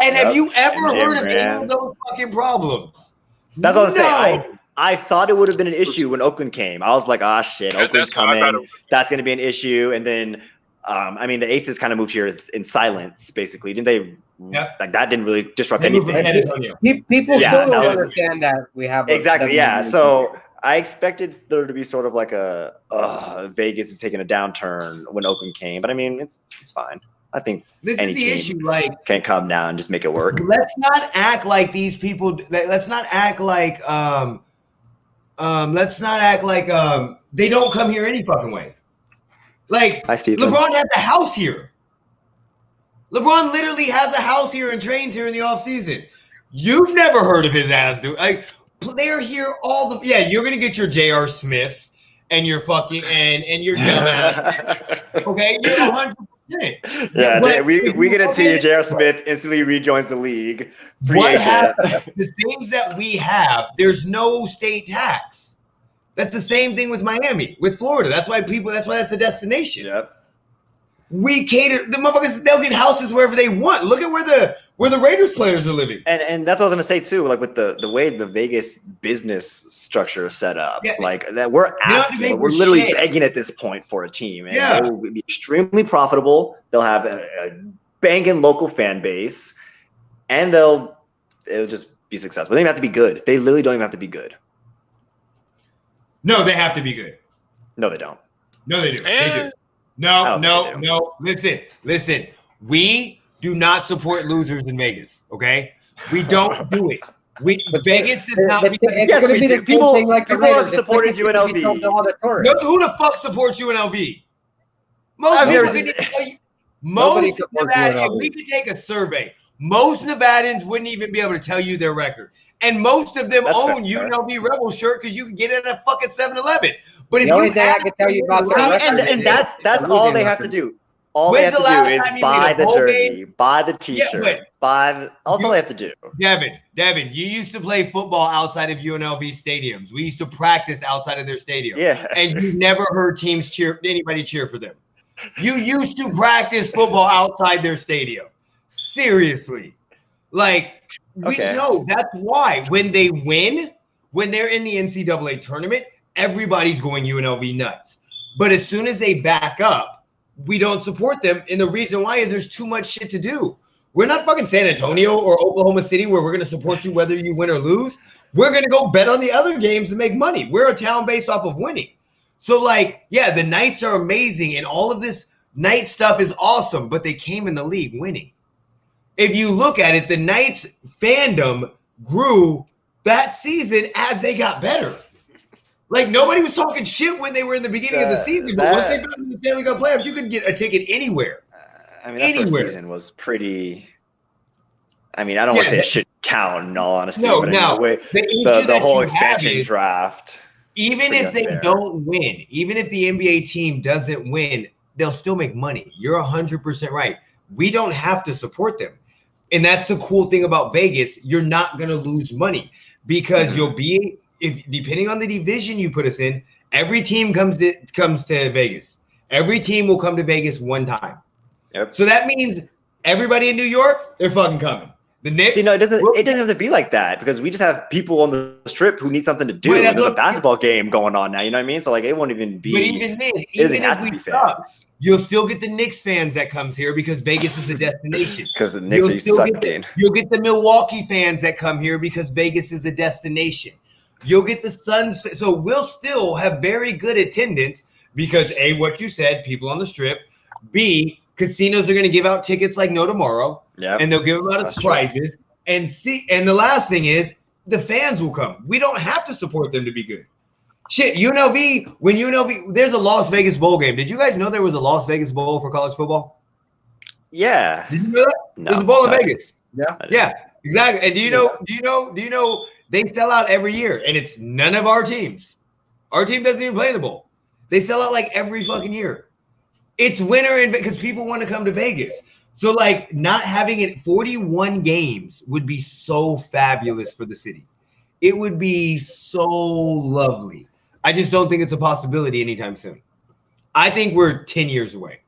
And have Yep. you ever MGM heard of any brand. of those fucking problems? that's what I'm saying. No. I thought it would have been an issue when Oakland came. I was like, ah, shit, Yeah, Oakland's that's what I thought coming. it That's going to be an issue. And then, the Aces kind of moved here in silence, basically. Didn't they? Yep. Like that didn't really disrupt They moved from anything. San Antonio. People Yeah, still that don't was- understand that we have a Exactly. Yeah. WNBA So I expected there to be sort of like Vegas is taking a downturn when Oakland came, but I mean, it's fine. I think This any is the team issue. Like, can come down and just make it work. let's not act like these people. Let's not act like they don't come here any fucking way. Like, Hi, Stephen. LeBron has a house here. LeBron literally has a house here and trains here in the off season. You've never heard of his ass, dude. Like, they're here all the. Yeah, you're gonna get your J.R. Smiths and your fucking and your dumbass. Okay, you're 100%. Yeah, But- we get into you. J.R. Smith instantly rejoins the league. Free What agent. happened? The things that we have, there's no state tax. That's the same thing with Miami, with Florida. That's why that's a destination. Yep. We cater the motherfuckers. They'll get houses wherever they want. Look at where the Raiders players are living. And that's what I was gonna say too. Like with the way the Vegas business structure is set up, like that we're literally begging at this point for a team, and they will be extremely profitable. They'll have a banging local fan base, and it'll just be successful. They don't even have to be good. They literally don't even have to be good. No, they have to be good. No, they don't. No, they do. They do. No. Listen. We do not support losers in Vegas. Okay, we don't do it. Vegas does not. Yes, we do. People have supported UNLV. Who the fuck supports UNLV? Most Nevadans, if we could take a survey, most Nevadans wouldn't even be able to tell you their record. And most of them own UNLV Rebel shirt because you can get it at a fucking 7-Eleven. But if the only thing I can tell you about and that's all they have to do. All they have to do is buy the jersey, buy the T-shirt, that's all they have to do. Devin, you used to play football outside of UNLV stadiums. We used to practice outside of their stadium. Yeah. And you never heard anybody cheer for them. You used to practice football outside their stadium. Seriously. We know that's why when they win, when they're in the NCAA tournament, everybody's going UNLV nuts. But as soon as they back up, we don't support them. And the reason why is there's too much shit to do. We're not fucking San Antonio or Oklahoma City where we're going to support you whether you win or lose. We're going to go bet on the other games and make money. We're a town based off of winning. So the Knights are amazing and all of this Knight stuff is awesome, but they came in the league winning. If you look at it, the Knights fandom grew that season as they got better. Nobody was talking shit when they were in the beginning of the season, but once they got in the Stanley Cup playoffs, you could get a ticket anywhere. That first season was pretty. I don't want to say it should count in all honesty. No, the whole expansion draft. Even if they don't win, even if the NBA team doesn't win, they'll still make money. You're 100% right. We don't have to support them. And that's the cool thing about Vegas. You're not going to lose money because depending on the division you put us in, every team comes to Vegas. Every team will come to Vegas one time. Yep. So that means everybody in New York, they're fucking coming. The Knicks. See, no, it doesn't have to be like that because we just have people on the strip who need something to do. There's a basketball game going on now. You know what I mean? So it won't even be. But even then, even if we suck, you'll still get the Knicks fans that comes here because Vegas is a destination. Because the Knicks are sucking. You'll get the Milwaukee fans that come here because Vegas is a destination. You'll get the Suns. So we'll still have very good attendance because A, what you said, people on the strip. B, casinos are going to give out tickets like no tomorrow. Yeah, and they'll give them out as prizes. And the last thing is the fans will come. We don't have to support them to be good. Shit, UNLV, there's a Las Vegas Bowl game. Did you guys know there was a Las Vegas Bowl for college football? Yeah. Did you know that? No, there's a bowl in Vegas. Yeah, exactly. And do you know they sell out every year, and it's none of our teams. Our team doesn't even play in the bowl. They sell out every fucking year. It's winter because people want to come to Vegas. So not having it 41 games would be so fabulous for the city. It would be so lovely. I just don't think it's a possibility anytime soon. I think we're 10 years away.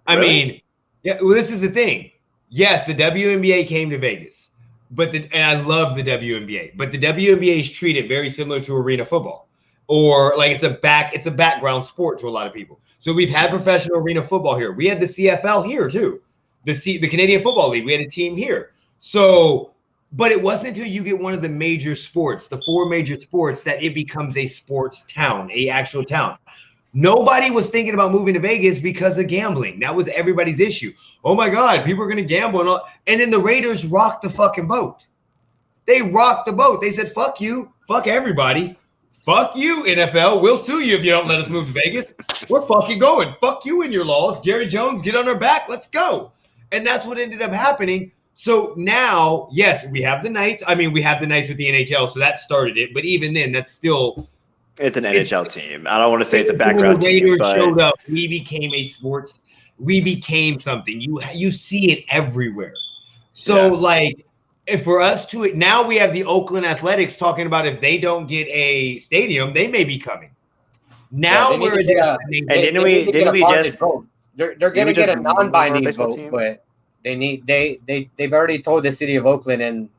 Really? This is the thing. Yes, the WNBA came to Vegas, and I love the WNBA, but the WNBA is treated very similar to arena football. Or it's a background sport to a lot of people. So we've had professional arena football here. We had the CFL here too. The Canadian Football League. We had a team here. So, but it wasn't until you get one of the major sports, the 4 major sports, that it becomes a sports town, a actual town. Nobody was thinking about moving to Vegas because of gambling. That was everybody's issue. Oh my God, people are going to gamble and all. And then the Raiders rocked the fucking boat. They rocked the boat. They said, fuck you, fuck everybody. Fuck you, NFL. We'll sue you if you don't let us move to Vegas. We're fucking going. Fuck you and your laws. Jerry Jones, get on our back. Let's go. And that's what ended up happening. So now, yes, we have the Knights. We have the Knights with the NHL, so that started it. But even then, that's still... It's an NHL team. I don't want to say it's a background team, but... Raiders showed up. We became a sports... We became something. You see it everywhere. So, for us to now we have the Oakland Athletics talking about if they don't get a stadium, they may be coming. Now Yeah, we're didn't we just vote. They're going to get a non-binding vote, but they've already told the city of Oakland and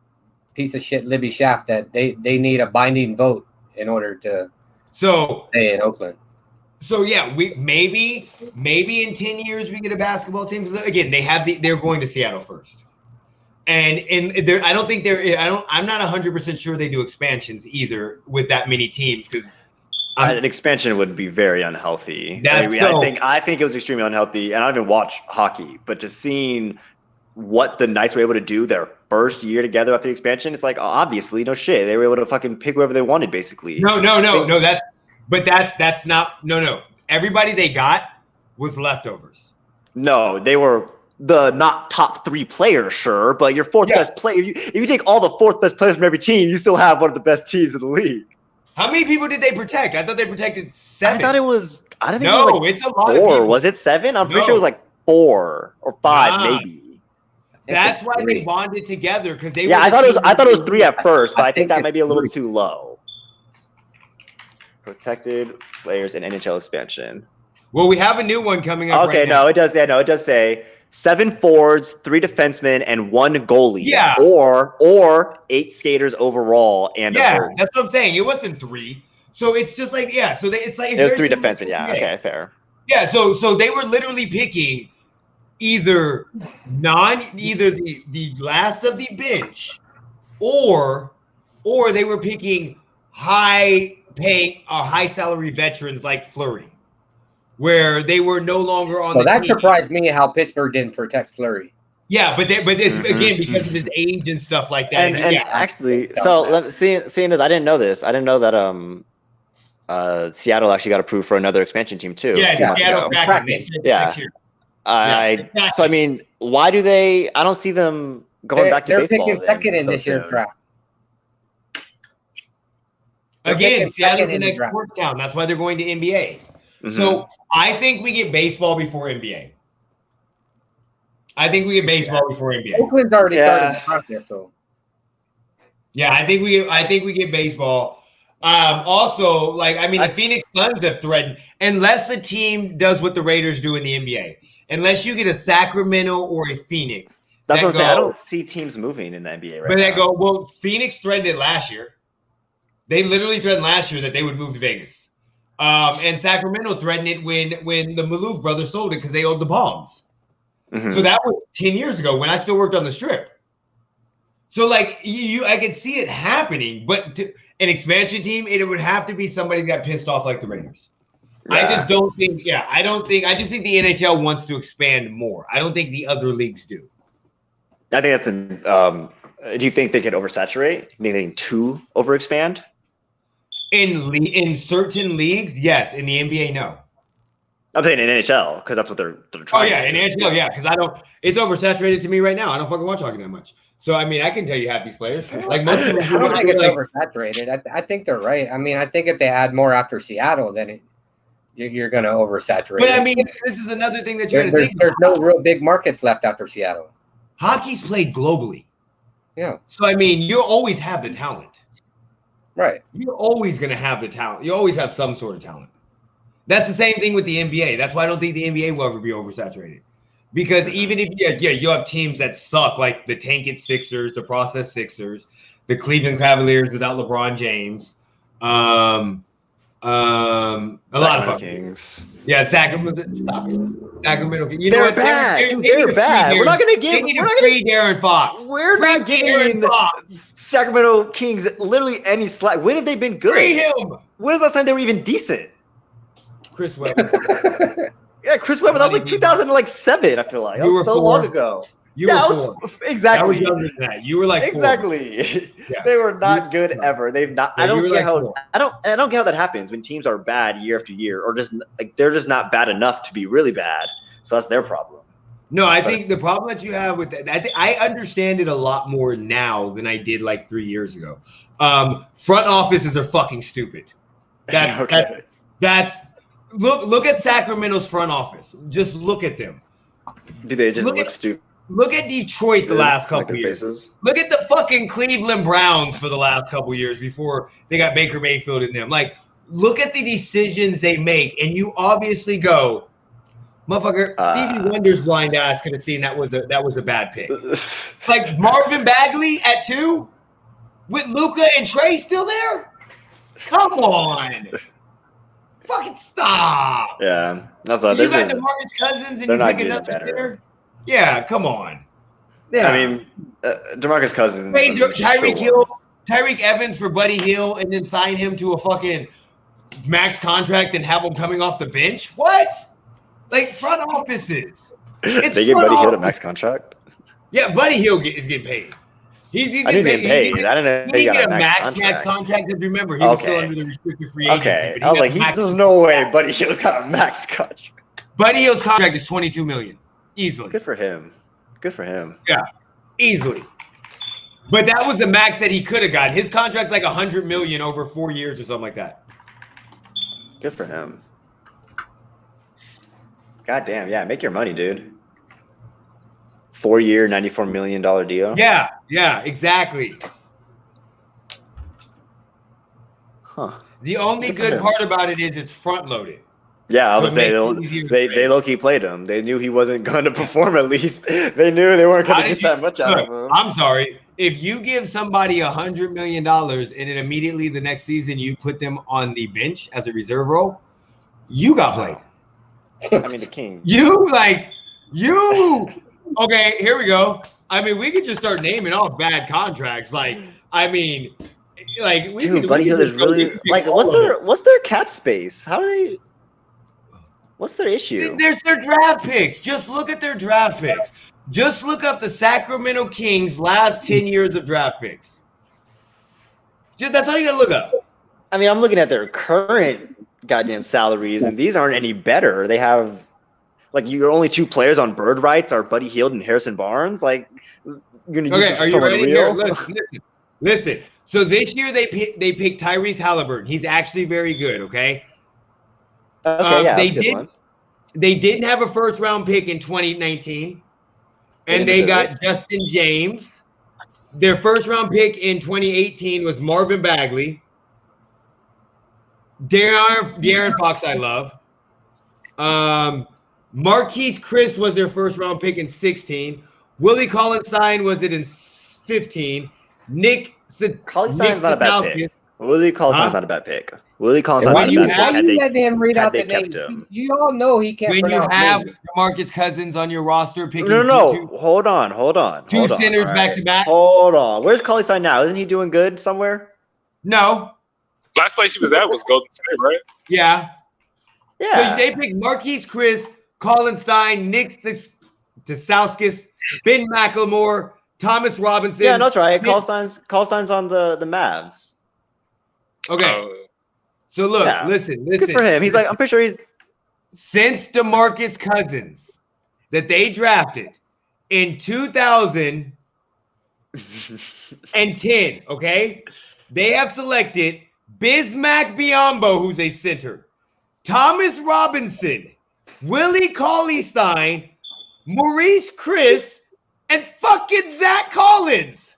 piece of shit Libby Schaff that they need a binding vote in order to stay in Oakland. So yeah, we maybe in 10 years we get a basketball team. Again, they're going to Seattle first, and I'm not 100% sure they do expansions either with that many teams because an expansion would be very unhealthy. I think it was extremely unhealthy, and I don't even watch hockey, but just seeing what the Knights were able to do their first year together after the expansion, it's like obviously no shit. They were able to fucking pick whoever they wanted, basically. No. That's not no. Everybody they got was leftovers. No, they were the not top 3 players, sure, but your fourth best player. If you take all the fourth best players from every team, you still have one of the best teams in the league. How many people did they protect? I thought they protected 7. I didn't think no, it was like it's a lot 4. of people. Was it 7? I'm pretty sure it was like 4 or 5, maybe. That's why they bonded together because they. Yeah, I thought it was 3 at first, but I think that might be a little too low. Protected players in NHL expansion. Well, we have a new one coming up. Okay, it does. Yeah, it does say 7 forwards, 3 defensemen, and 1 goalie. Yeah. Or 8 skaters overall. And that's what I'm saying. It wasn't 3. So it's just like So it's like it was 3 defensemen. Yeah. Okay, fair. Yeah. So they were literally picking either the last of the bench, or they were picking high salary veterans like Fleury, where they were no longer on the that team. Surprised me how Pittsburgh didn't protect Fleury. Yeah, but it's again because of his age and stuff like that. And actually, seeing this, I didn't know this. I didn't know that Seattle actually got approved for another expansion team too. Yeah, Seattle Kraken. Yeah. So I mean, why do they? I don't see them going back to baseball. They're picking second in this year's draft. Again, Seattle's the next sports town. That's why they're going to NBA. Mm-hmm. So I think we get baseball before NBA. Oakland's already started the process, so. Yeah, I think we get baseball. Also, the Phoenix Suns have threatened, unless a team does what the Raiders do in the NBA, unless you get a Sacramento or a Phoenix. That's what I'm saying. I don't see teams moving in the NBA right now. Well, Phoenix threatened it last year. They literally threatened last year that they would move to Vegas. And Sacramento threatened it when the Maloof brothers sold it because they owed the Palms. Mm-hmm. So that was 10 years ago when I still worked on the Strip. So I could see it happening, but an expansion team, it would have to be somebody that got pissed off like the Raiders. Yeah. I just think the NHL wants to expand more. I don't think the other leagues do. I think that's do you think they could oversaturate? Meaning to overexpand? In certain leagues, yes. In the NBA, no. I'm saying in NHL because that's what they're trying. Oh yeah, in NHL, yeah. Because it's oversaturated to me right now. I don't fucking watch hockey that much. So I mean, I can tell you half these players. Like most of them, I don't think it's oversaturated. I think they're right. I mean, I think if they add more after Seattle, then you're going to oversaturate. But I mean, this is another thing that you got to think. There's no real big markets left after Seattle. Hockey's played globally. Yeah. So I mean, you always have the talent. Right. You're always going to have the talent. You always have some sort of talent. That's the same thing with the NBA. That's why I don't think the NBA will ever be oversaturated. Because even if you have teams that suck, like the Tank It Sixers, the Process Sixers, the Cleveland Cavaliers without LeBron James, a lot of Kings. Yeah, Sacramento. Stop it. Sacramento. They're bad. They're bad. We're not going to give. We're not going to Darren Fox. We're not giving Sacramento Kings literally any slack. When have they been good? Free him. When was the last time they were even decent? Chris Webber. Yeah, Chris Webber. That was like 2007. I feel like that was so long ago. Exactly. I was younger than that. You were like exactly. Yeah. They were not good ever. They've not. Yeah, I don't get how. I don't get how that happens when teams are bad year after year, or just like they're just not bad enough to be really bad. So that's their problem. No, I think the problem that you have with that, I understand it a lot more now than I did like 3 years ago. Front offices are fucking stupid. That's look at Sacramento's front office. Just look at them. Do they just look stupid? Look at Detroit the last Like couple their years. faces. Look at the fucking Cleveland Browns for the last couple years before they got Baker Mayfield in them. Like, look at the decisions they make, and you obviously go, motherfucker, Stevie Wonder's blind ass could have seen that was a bad pick. Like Marvin Bagley at 2 with Luka and Trey still there? Come on. Fucking stop. Yeah. That's all. You got DeMarcus Cousins and you pick another center? Yeah, come on. Yeah. I mean, DeMarcus Cousins. Hey, Tyreek Evans for Buddy Hill and then sign him to a fucking max contract and have him coming off the bench? What? Like front offices. They gave Buddy Hill a max contract? Yeah, Buddy Hill is getting paid. He's getting paid. I don't know. He didn't get a max contract. Because remember, he was still under the restricted free agency. Okay, I was like, there's no way Buddy Hill's got a max contract. Buddy Hill's contract is $22 million, easily. Good for him. Yeah, easily. But that was the max that he could have got. His contract's like $100 million over 4 years or something like that. Good for him. God damn, yeah, make your money, dude. 4-year, $94 million deal. Yeah, exactly. Huh. The only good part about it is it's front loaded. Yeah, I would say they low-key played him. They knew he wasn't going to perform at least. They knew they weren't going to get that much out of him. I'm sorry. If you give somebody $100 million and then immediately the next season you put them on the bench as a reserve role, you got played. I mean, the King. Okay, here we go. I mean, we could just start naming off bad contracts. Like, I mean, like, Buddy Hill is really like, what's their cap space? How do they? What's their issue? There's their draft picks. Just look at their draft picks. Just look up the Sacramento Kings' last 10 years of draft picks. That's all you gotta look up. I mean, I'm looking at their current goddamn salaries, and these aren't any better. They have. Like, your only 2 players on bird rights are Buddy Hield and Harrison Barnes. Like, you're gonna use are you someone ready? real? Here, listen. So this year they picked Tyrese Halliburton. He's actually very good. Okay. Okay, yeah, that's a good one. They didn't have a first round pick in 2019, and they got Justin James. Their first round pick in 2018 was Marvin Bagley. De'Aaron Fox, I love. Marquise Chris was their first round pick in 16. Willie Cauley-Stein was it in 15. Cauley-Stein's not a bad pick. Willie Cauley-Stein's not a bad pick. Willie Cauley-Stein's not a bad pick. You let him read out the names. You all know he can't. When you have DeMarcus Cousins on your roster, picking no. Hold on. Two centers back to back. Hold on. Where's Cauley-Stein now? Isn't he doing good somewhere? No. Last place he was at was Golden State, right? Yeah. Yeah. So they picked Marquise Chris, Cauley-Stein, Nick Stauskas, Ben McLemore, Thomas Robinson. Yeah, that's right. Cauley-Stein's on the Mavs. Okay. So look, listen. Good for him. I'm pretty sure he's since DeMarcus Cousins that they drafted in 2010, okay? They have selected Bismack Biyombo, who's a center, Thomas Robinson, Willie Cauley-Stein, Maurice Chris, and fucking Zach Collins.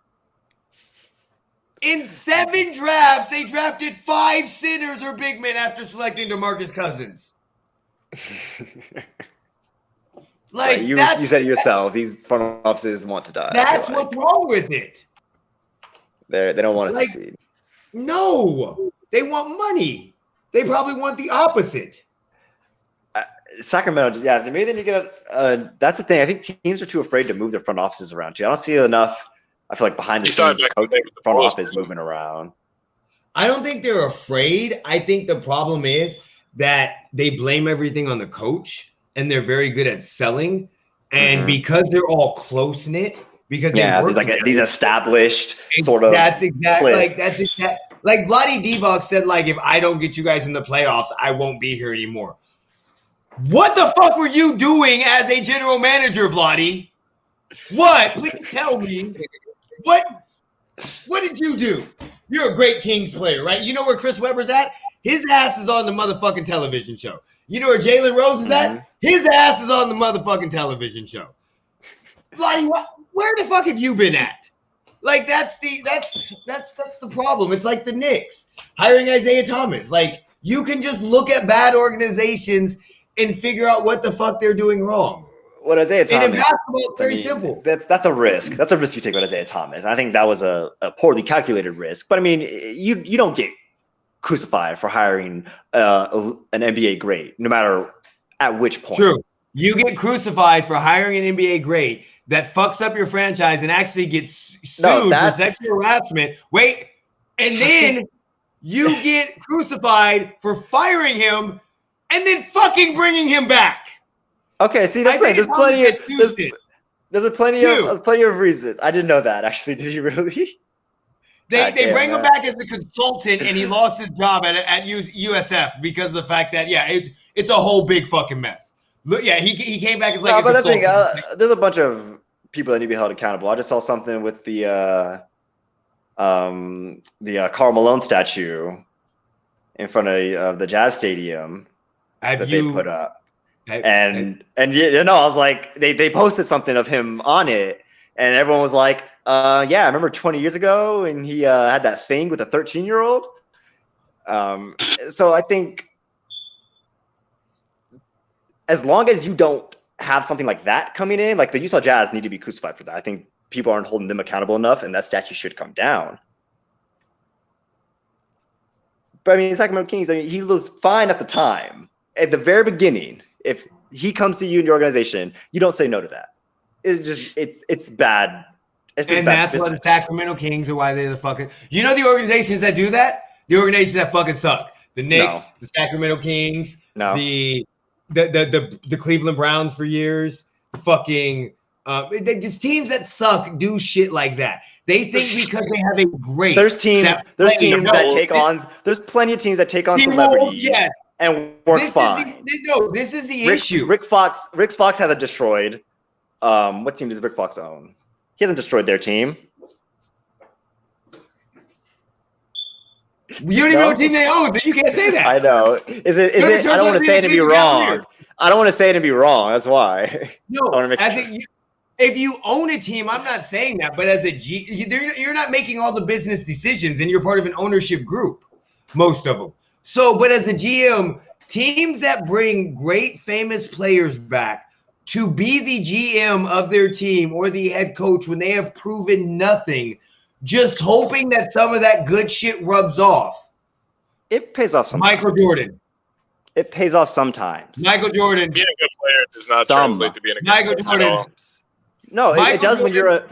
In 7 drafts, they drafted 5 centers or big men after selecting DeMarcus Cousins. Like you said it yourself. These front offices want to die. That's what's wrong with it. They don't want to succeed. No, they want money. They probably want the opposite. Sacramento, yeah, maybe they need to get that's the thing. I think teams are too afraid to move their front offices around too. I don't see enough. I feel like behind the scenes, front office moving around. I don't think they're afraid. I think the problem is that they blame everything on the coach, and they're very good at selling. And because they're all close knit, because these established sort of. That's exactly like Vlade Divac said. Like, if I don't get you guys in the playoffs, I won't be here anymore. What the fuck were you doing as a general manager, Vlade? What? Please tell me. What did you do? You're a great Kings player, right? You know where Chris Webber's at? His ass is on the motherfucking television show. You know where Jalen Rose is at? His ass is on the motherfucking television show. Vladdy, where the fuck have you been at? Like that's the problem. It's like the Knicks hiring Isaiah Thomas. Like you can just look at bad organizations and figure out what the fuck they're doing wrong. What Isaiah Thomas? And in basketball, it's very simple. That's a risk. That's a risk you take with Isaiah Thomas. I think that was a poorly calculated risk. But I mean, you don't get crucified for hiring an NBA great, no matter at which point. True. You get crucified for hiring an NBA great that fucks up your franchise and actually gets sued for sexual harassment. Wait, and then you get crucified for firing him and then fucking bringing him back. Okay, see, that's like there's plenty of reasons. I didn't know that actually. Did you really? They bring him back as a consultant, and he lost his job at USF because of the fact that it's a whole big fucking mess. Look, he came back as like. No, but there's a bunch of people that need to be held accountable. I just saw something with the Karl Malone statue in front of the Jazz Stadium that they put up. And I was like, they posted something of him on it, and everyone was like, yeah, I remember 20 years ago, and he had that thing with a 13-year-old. So I think as long as you don't have something like that coming in, like the Utah Jazz need to be crucified for that. I think people aren't holding them accountable enough, and that statue should come down. But I mean, Sacramento Kings, I mean, he was fine at the time. At the very beginning, if he comes to you in your organization, you don't say no to that. It's just it's bad. And that's why the Sacramento Kings are why they're the fucking. You know the organizations that do that? The organizations that fucking suck. The Knicks, the Sacramento Kings, the Cleveland Browns for years. Fucking they just teams that suck do shit like that. They think because they have a great. There's plenty of teams that take on celebrities. Yes. And work fine. This is the issue. Rick Fox hasn't destroyed. What team does Rick Fox own? He hasn't destroyed their team. You don't even know what team they own, so you can't say that. I know. Is it? I don't want to say it and be wrong. I don't want to say it and be wrong. That's why. No, if you own a team, I'm not saying that. But as a you're not making all the business decisions, and you're part of an ownership group. Most of them. So, but as a GM, teams that bring great famous players back to be the GM of their team or the head coach when they have proven nothing, just hoping that some of that good shit rubs off. It pays off sometimes. Michael Jordan. It pays off sometimes. Michael Jordan. Being a good player does not translate to being a good player. Michael Jordan. No, it does when you're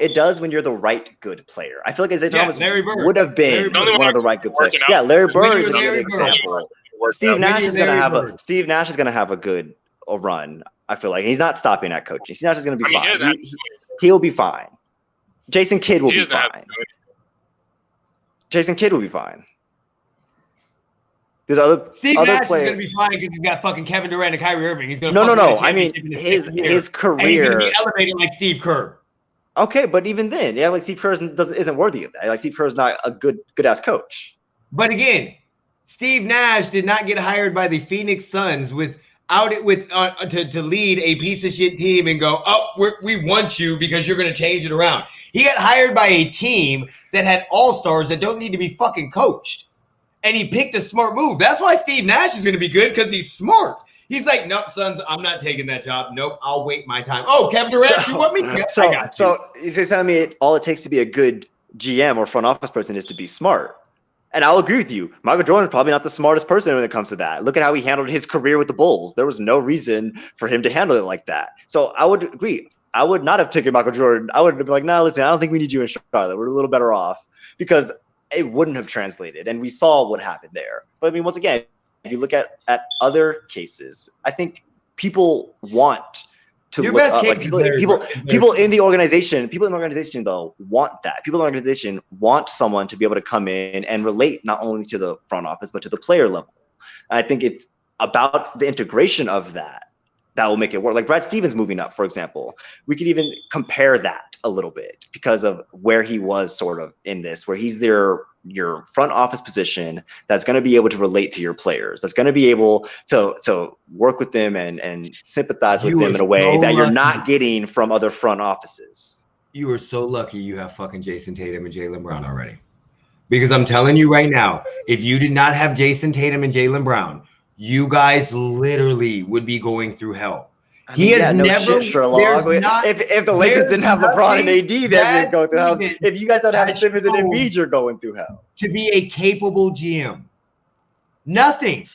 it does when you're the right good player. I feel like Isaiah Thomas would have been one of the right good players. Yeah, Larry Bird is a good example. Steve Nash is gonna have a good run. I feel like he's not stopping at coaching. Steve Nash is gonna be fine. He'll be fine. Jason Kidd will be fine. Jason Kidd will be fine. There's Steve Nash players. is going to be fine because he's got fucking Kevin Durant and Kyrie Irving. He's going to no. I mean, his career. And he's going to be elevating like Steve Kerr. Okay, but even then, like Steve Kerr isn't worthy of that. Like Steve Kerr is not a good ass coach. But again, Steve Nash did not get hired by the Phoenix Suns to lead a piece of shit team and go, we want you because you're going to change it around. He got hired by a team that had all-stars that don't need to be fucking coached. And he picked a smart move. That's why Steve Nash is going to be good, because he's smart. He's like, nope, Sons, I'm not taking that job. Nope, I'll wait my time. Oh, Kevin Durant, you want me? Yes, I got you. So you're telling me all it takes to be a good GM or front office person is to be smart. And I'll agree with you. Michael Jordan is probably not the smartest person when it comes to that. Look at how he handled his career with the Bulls. There was no reason for him to handle it like that. So I would agree. I would not have taken Michael Jordan. I would have been like, no, listen, I don't think we need you in Charlotte. We're a little better off, because it wouldn't have translated. And we saw what happened there. But I mean, once again, if you look at other cases, I think people want to look up. Like people in the organization though want that. People in the organization want someone to be able to come in and relate not only to the front office, but to the player level. And I think it's about the integration of that will make it work. Like Brad Stevens moving up, for example. We could even compare that a little bit because of where he was sort of in this, where he's their your front office position that's going to be able to relate to your players, that's going to be able to work with them and sympathize with them in a way that you're not getting from other front offices. You are so lucky you have fucking Jason Tatum and Jaylen Brown already. Because I'm telling you right now, if you did not have Jason Tatum and Jaylen Brown, you guys literally would be going through hell. I mean, if the Lakers didn't have LeBron and AD, they'd go through hell. If you guys don't have Simmons and Embiid, you're going through hell. To be a capable GM, nothing.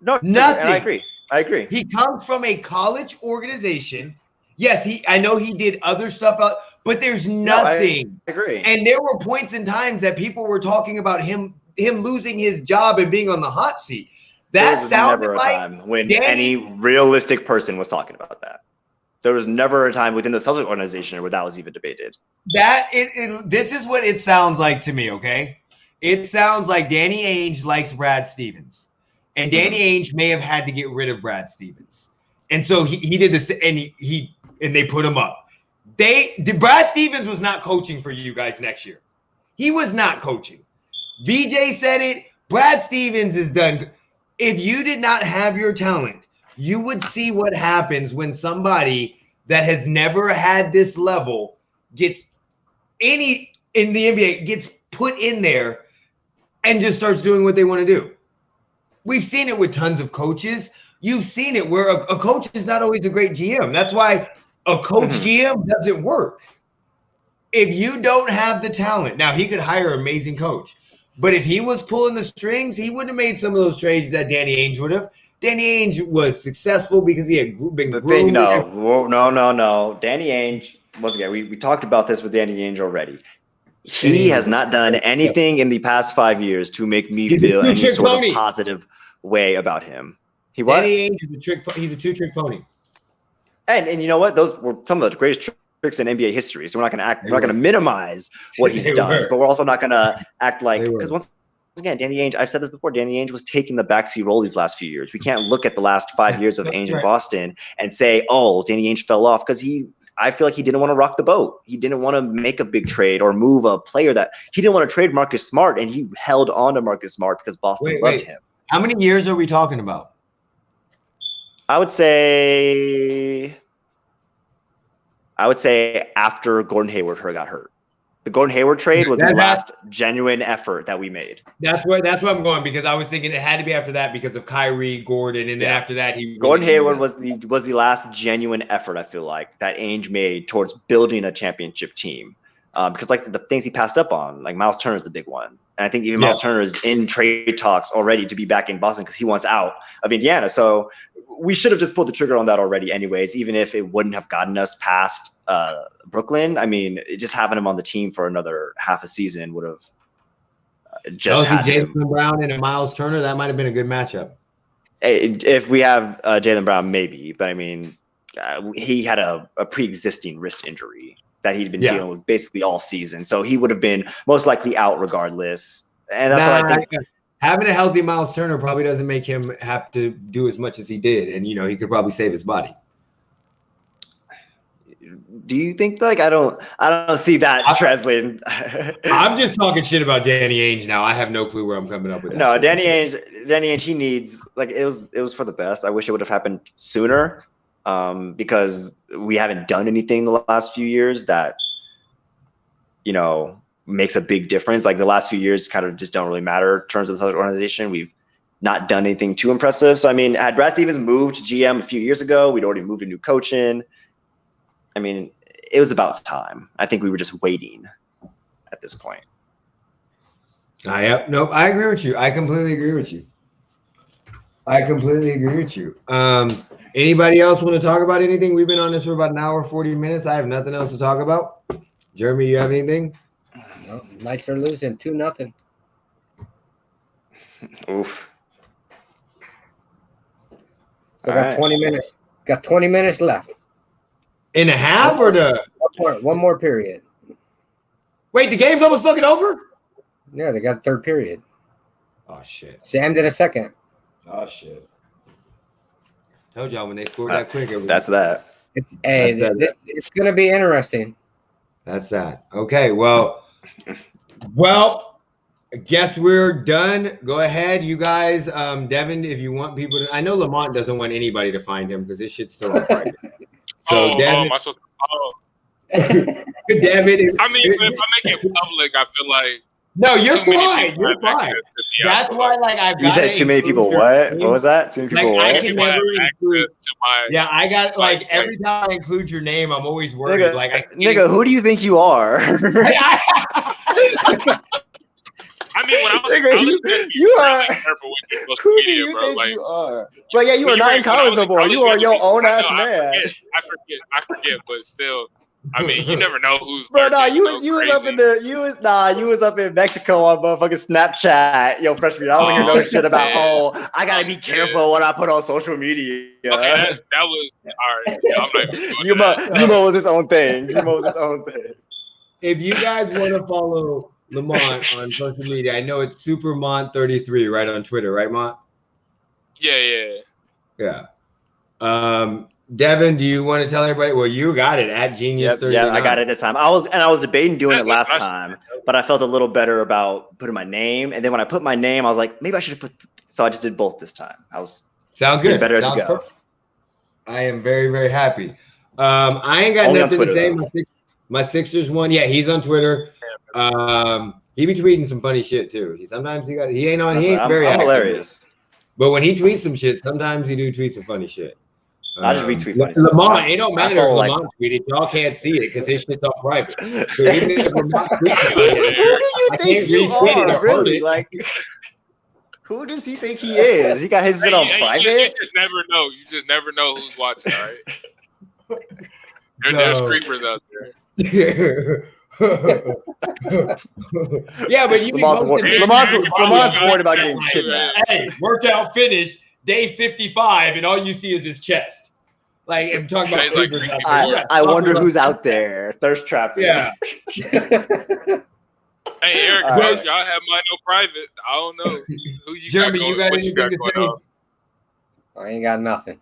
Nothing. I agree. He comes from a college organization. Yes, I know he did other stuff out, but there's nothing. I agree. And there were points in times that people were talking about him losing his job and being on the hot seat. That sounded like a time when any realistic person was talking about that. There was never a time within the Celtics organization where that was even debated. This is what it sounds like to me, okay? It sounds like Danny Ainge likes Brad Stevens. And Danny Ainge may have had to get rid of Brad Stevens. And so he did this, and they put him up. Brad Stevens was not coaching for you guys next year. He was not coaching. VJ said it. Brad Stevens is done. If you did not have your talent, you would see what happens when somebody that has never had this level gets in the NBA, gets put in there and just starts doing what they want to do. We've seen it with tons of coaches. You've seen it where a coach is not always a great GM. That's why a coach GM doesn't work. If you don't have the talent, now he could hire an amazing coach. But if he was pulling the strings, he wouldn't have made some of those trades that Danny Ainge would have. Danny Ainge was successful because he had been groomed. No. Danny Ainge, once again, we talked about this with Danny Ainge already. He has not done anything in the past 5 years to make me feel any sort of positive way about him. Danny Ainge is he's a two-trick pony. And you know what? Those were some of the greatest tricks in NBA history. So we're not going to minimize what he's done, but we're also not going to act like, because once again, Danny Ainge, I've said this before, Danny Ainge was taking the backseat role these last few years. We can't look at the last 5 years of Ainge in Boston and say, oh, Danny Ainge fell off, because I feel like he didn't want to rock the boat. He didn't want to make a big trade or move a player he didn't want to trade Marcus Smart, and he held on to Marcus Smart because Boston loved him. How many years are we talking about? I would say after Gordon Hayward got hurt. The Gordon Hayward trade was the last genuine effort that we made. That's where I'm going, because I was thinking it had to be after that because of Kyrie, Gordon, and then after that Gordon Hayward was the last genuine effort, I feel like, that Ainge made towards building a championship team. Because like the things he passed up on, like Miles Turner is the big one. And I think even Miles Turner is in trade talks already to be back in Boston because he wants out of Indiana. So we should have just pulled the trigger on that already anyways, even if it wouldn't have gotten us past Brooklyn. I mean, just having him on the team for another half a season would have just had him. Jaylen Brown and a Miles Turner, that might have been a good matchup. If we have Jaylen Brown, maybe. But, I mean, he had a pre-existing wrist injury that he'd been dealing with basically all season. So he would have been most likely out regardless. And that's what I think. Having a healthy Miles Turner probably doesn't make him have to do as much as he did. And, he could probably save his body. Do you think, like, I don't see that translating? I'm just talking shit about Danny Ainge now. I have no clue where I'm coming up with that. No, Danny Ainge, he needs, like, it was for the best. I wish it would have happened sooner. Because we haven't done anything the last few years that, makes a big difference. Like the last few years kind of just don't really matter in terms of the Celtics organization. We've not done anything too impressive. So, I mean, had Brad Stevens moved to GM a few years ago, we'd already moved a new coach in. I mean, it was about time. I think we were just waiting at this point. I agree with you. I completely agree with you. Anybody else want to talk about anything? We've been on this for about an hour, 40 minutes. I have nothing else to talk about. Jeremy, you have anything? No, Knights are losing 2-0. Oof. So got 20 minutes. Got 20 minutes left. In a half or the one more period. Wait, the game's almost fucking over? Yeah, they got a third period. Oh shit. Sam did a second. Oh shit. Told y'all when they scored that quick. That's that. It's gonna be interesting. That's that. Okay, well, guess we're done. Go ahead, you guys. Devin, if you want people to, I know Lamont doesn't want anybody to find him because this shit's still on private. So Devin, am I supposed to? Devin. I mean, if I make it public, I feel like No, you're too many fine. people You're have fine. access to me. That's why, like, I've You got said too many people. What? What was that? Too many people. Like, I What? can People have never include. access to my. Yeah, I got like Like- every time I include your name, I'm always worried. Nigga, Like, I can't nigga, who do you think you are? I mean, when I was Nigga, in college, you are- really careful with your social Who do media, you bro. think Like, you are? But yeah, you are when not were- in when I college was no in more. college, You are we your had to be- own I ass know, man. I forget, but still, I mean, you never know who's. Bro, nah, lurking, you was up in crazy. you was up in Mexico on motherfucking Snapchat, yo, freshman. I don't hear no shit about. Yeah. Oh, I gotta be careful what I put on social media. Okay, that was all right. Yeah, I'm not even doing Yuma, that. Yuma was his own thing. Yuma was his own thing. If you guys want to follow Lamont on social media, I know it's Supermont33 right on Twitter, right, Mont? Yeah. Yeah. Devin, do you want to tell everybody? Well, you got it at Genius 39. Yeah, I got it this time. I was debating doing it last That's time, but I felt a little better about putting my name. And then when I put my name, I was like, maybe I should have put. So I just did both this time. Sounds good. Better Sounds as we go. perfect. I am very, very happy. I ain't got Only on nothing Twitter, to say. My Sixers one, yeah, he's on Twitter. He be tweeting some funny shit too. He ain't on. He ain't I'm very active, hilarious. but when he tweets some shit, sometimes he do tweet some funny shit. I just retweet funny stuff. Lamont, it don't matter if follow, like- Lamont tweeted. Y'all can't see it because his shit's all private. So even if Lamont tweeted Who do you I think can't you retweet it or are, hurt really? it. Like, who does he think he is? He got his shit on You private. just never know. You just never know who's watching, right? There's creepers out there. Yeah, but you be posting Lamont's worried about getting kidnapped. Hey, workout finished, day 55, and all you see is his chest. Like, I'm talking about He's like creepers out 64. there. I wonder who's out there thirst trapping. Yeah. Hey, Eric, All right. y'all have mine on private. I don't know who you Jeremy, got you got what you anything got to going say? on. I ain't got nothing.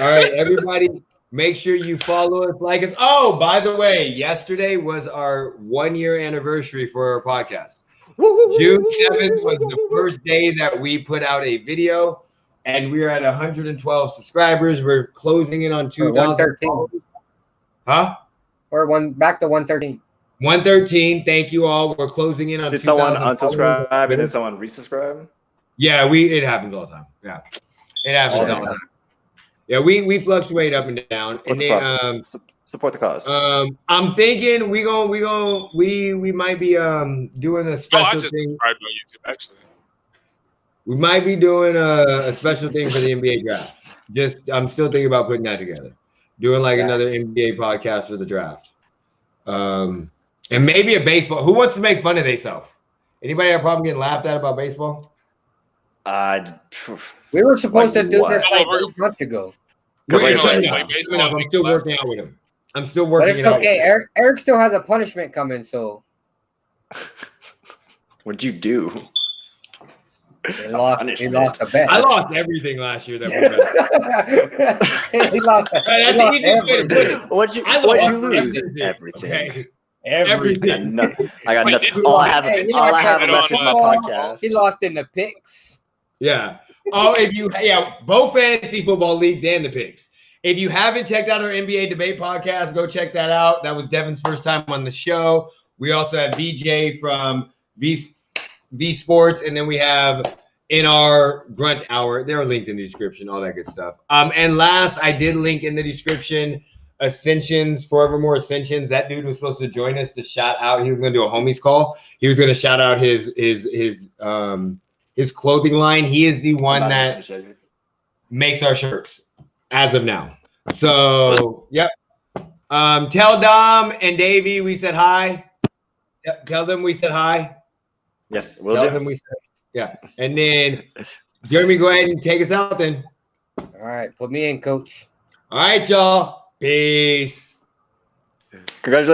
All right, everybody, make sure you follow us, like us. Oh, by the way, yesterday was our 1-year anniversary for our podcast. June 7th was the first day that we put out a video, and we are at 112 subscribers. We're closing in on 2,000. 113. Huh? We're back to 113. 113. Thank you all. We're closing in on Did someone 2,000 unsubscribe followers. and then someone resubscribe? Yeah, it happens all the time. Yeah, it happens all the time. Yeah, we fluctuate up and down, and then Support the cause. I'm thinking we might be doing a Oh, I special just thing. subscribed on YouTube, actually. We might be doing a special thing for the NBA draft. I'm still thinking about putting that together, doing like another NBA podcast for the draft, and maybe a baseball. Who wants to make fun of themselves? Anybody have a problem getting laughed at about baseball? We were supposed Like to do what? this like Oh, 8 months ago. Wait, like, no. like baseball, I'm still working out with him. I'm still But working it's it out. okay. Eric still has a punishment coming, so What'd you do? he lost the bet. I lost everything last year that we bet. he lost That's the easiest way to put it. What'd you I lose? lost Everything. Okay. everything. I got Wait, nothing. did- All I have Hey, left is my podcast. He lost in the picks. Yeah. Oh, both fantasy football leagues and the picks. If you haven't checked out our NBA debate podcast, go check that out. That was Devin's first time on the show. We also have VJ from V Sports, and then we have in our Grunt Hour. They're linked in the description, all that good stuff. And last, I did link in the description Ascensions, Forevermore Ascensions. That dude was supposed to join us to shout out. He was going to do a homies call. He was going to shout out his clothing line. He is the one that makes our shirts as of now. So, yep. Tell Dom and Davey we said hi. Tell them we said hi. Yes, Tell them we said, yeah. And then Jeremy, go ahead and take us out then. All right, put me in, coach. All right, y'all. Peace. Congratulations.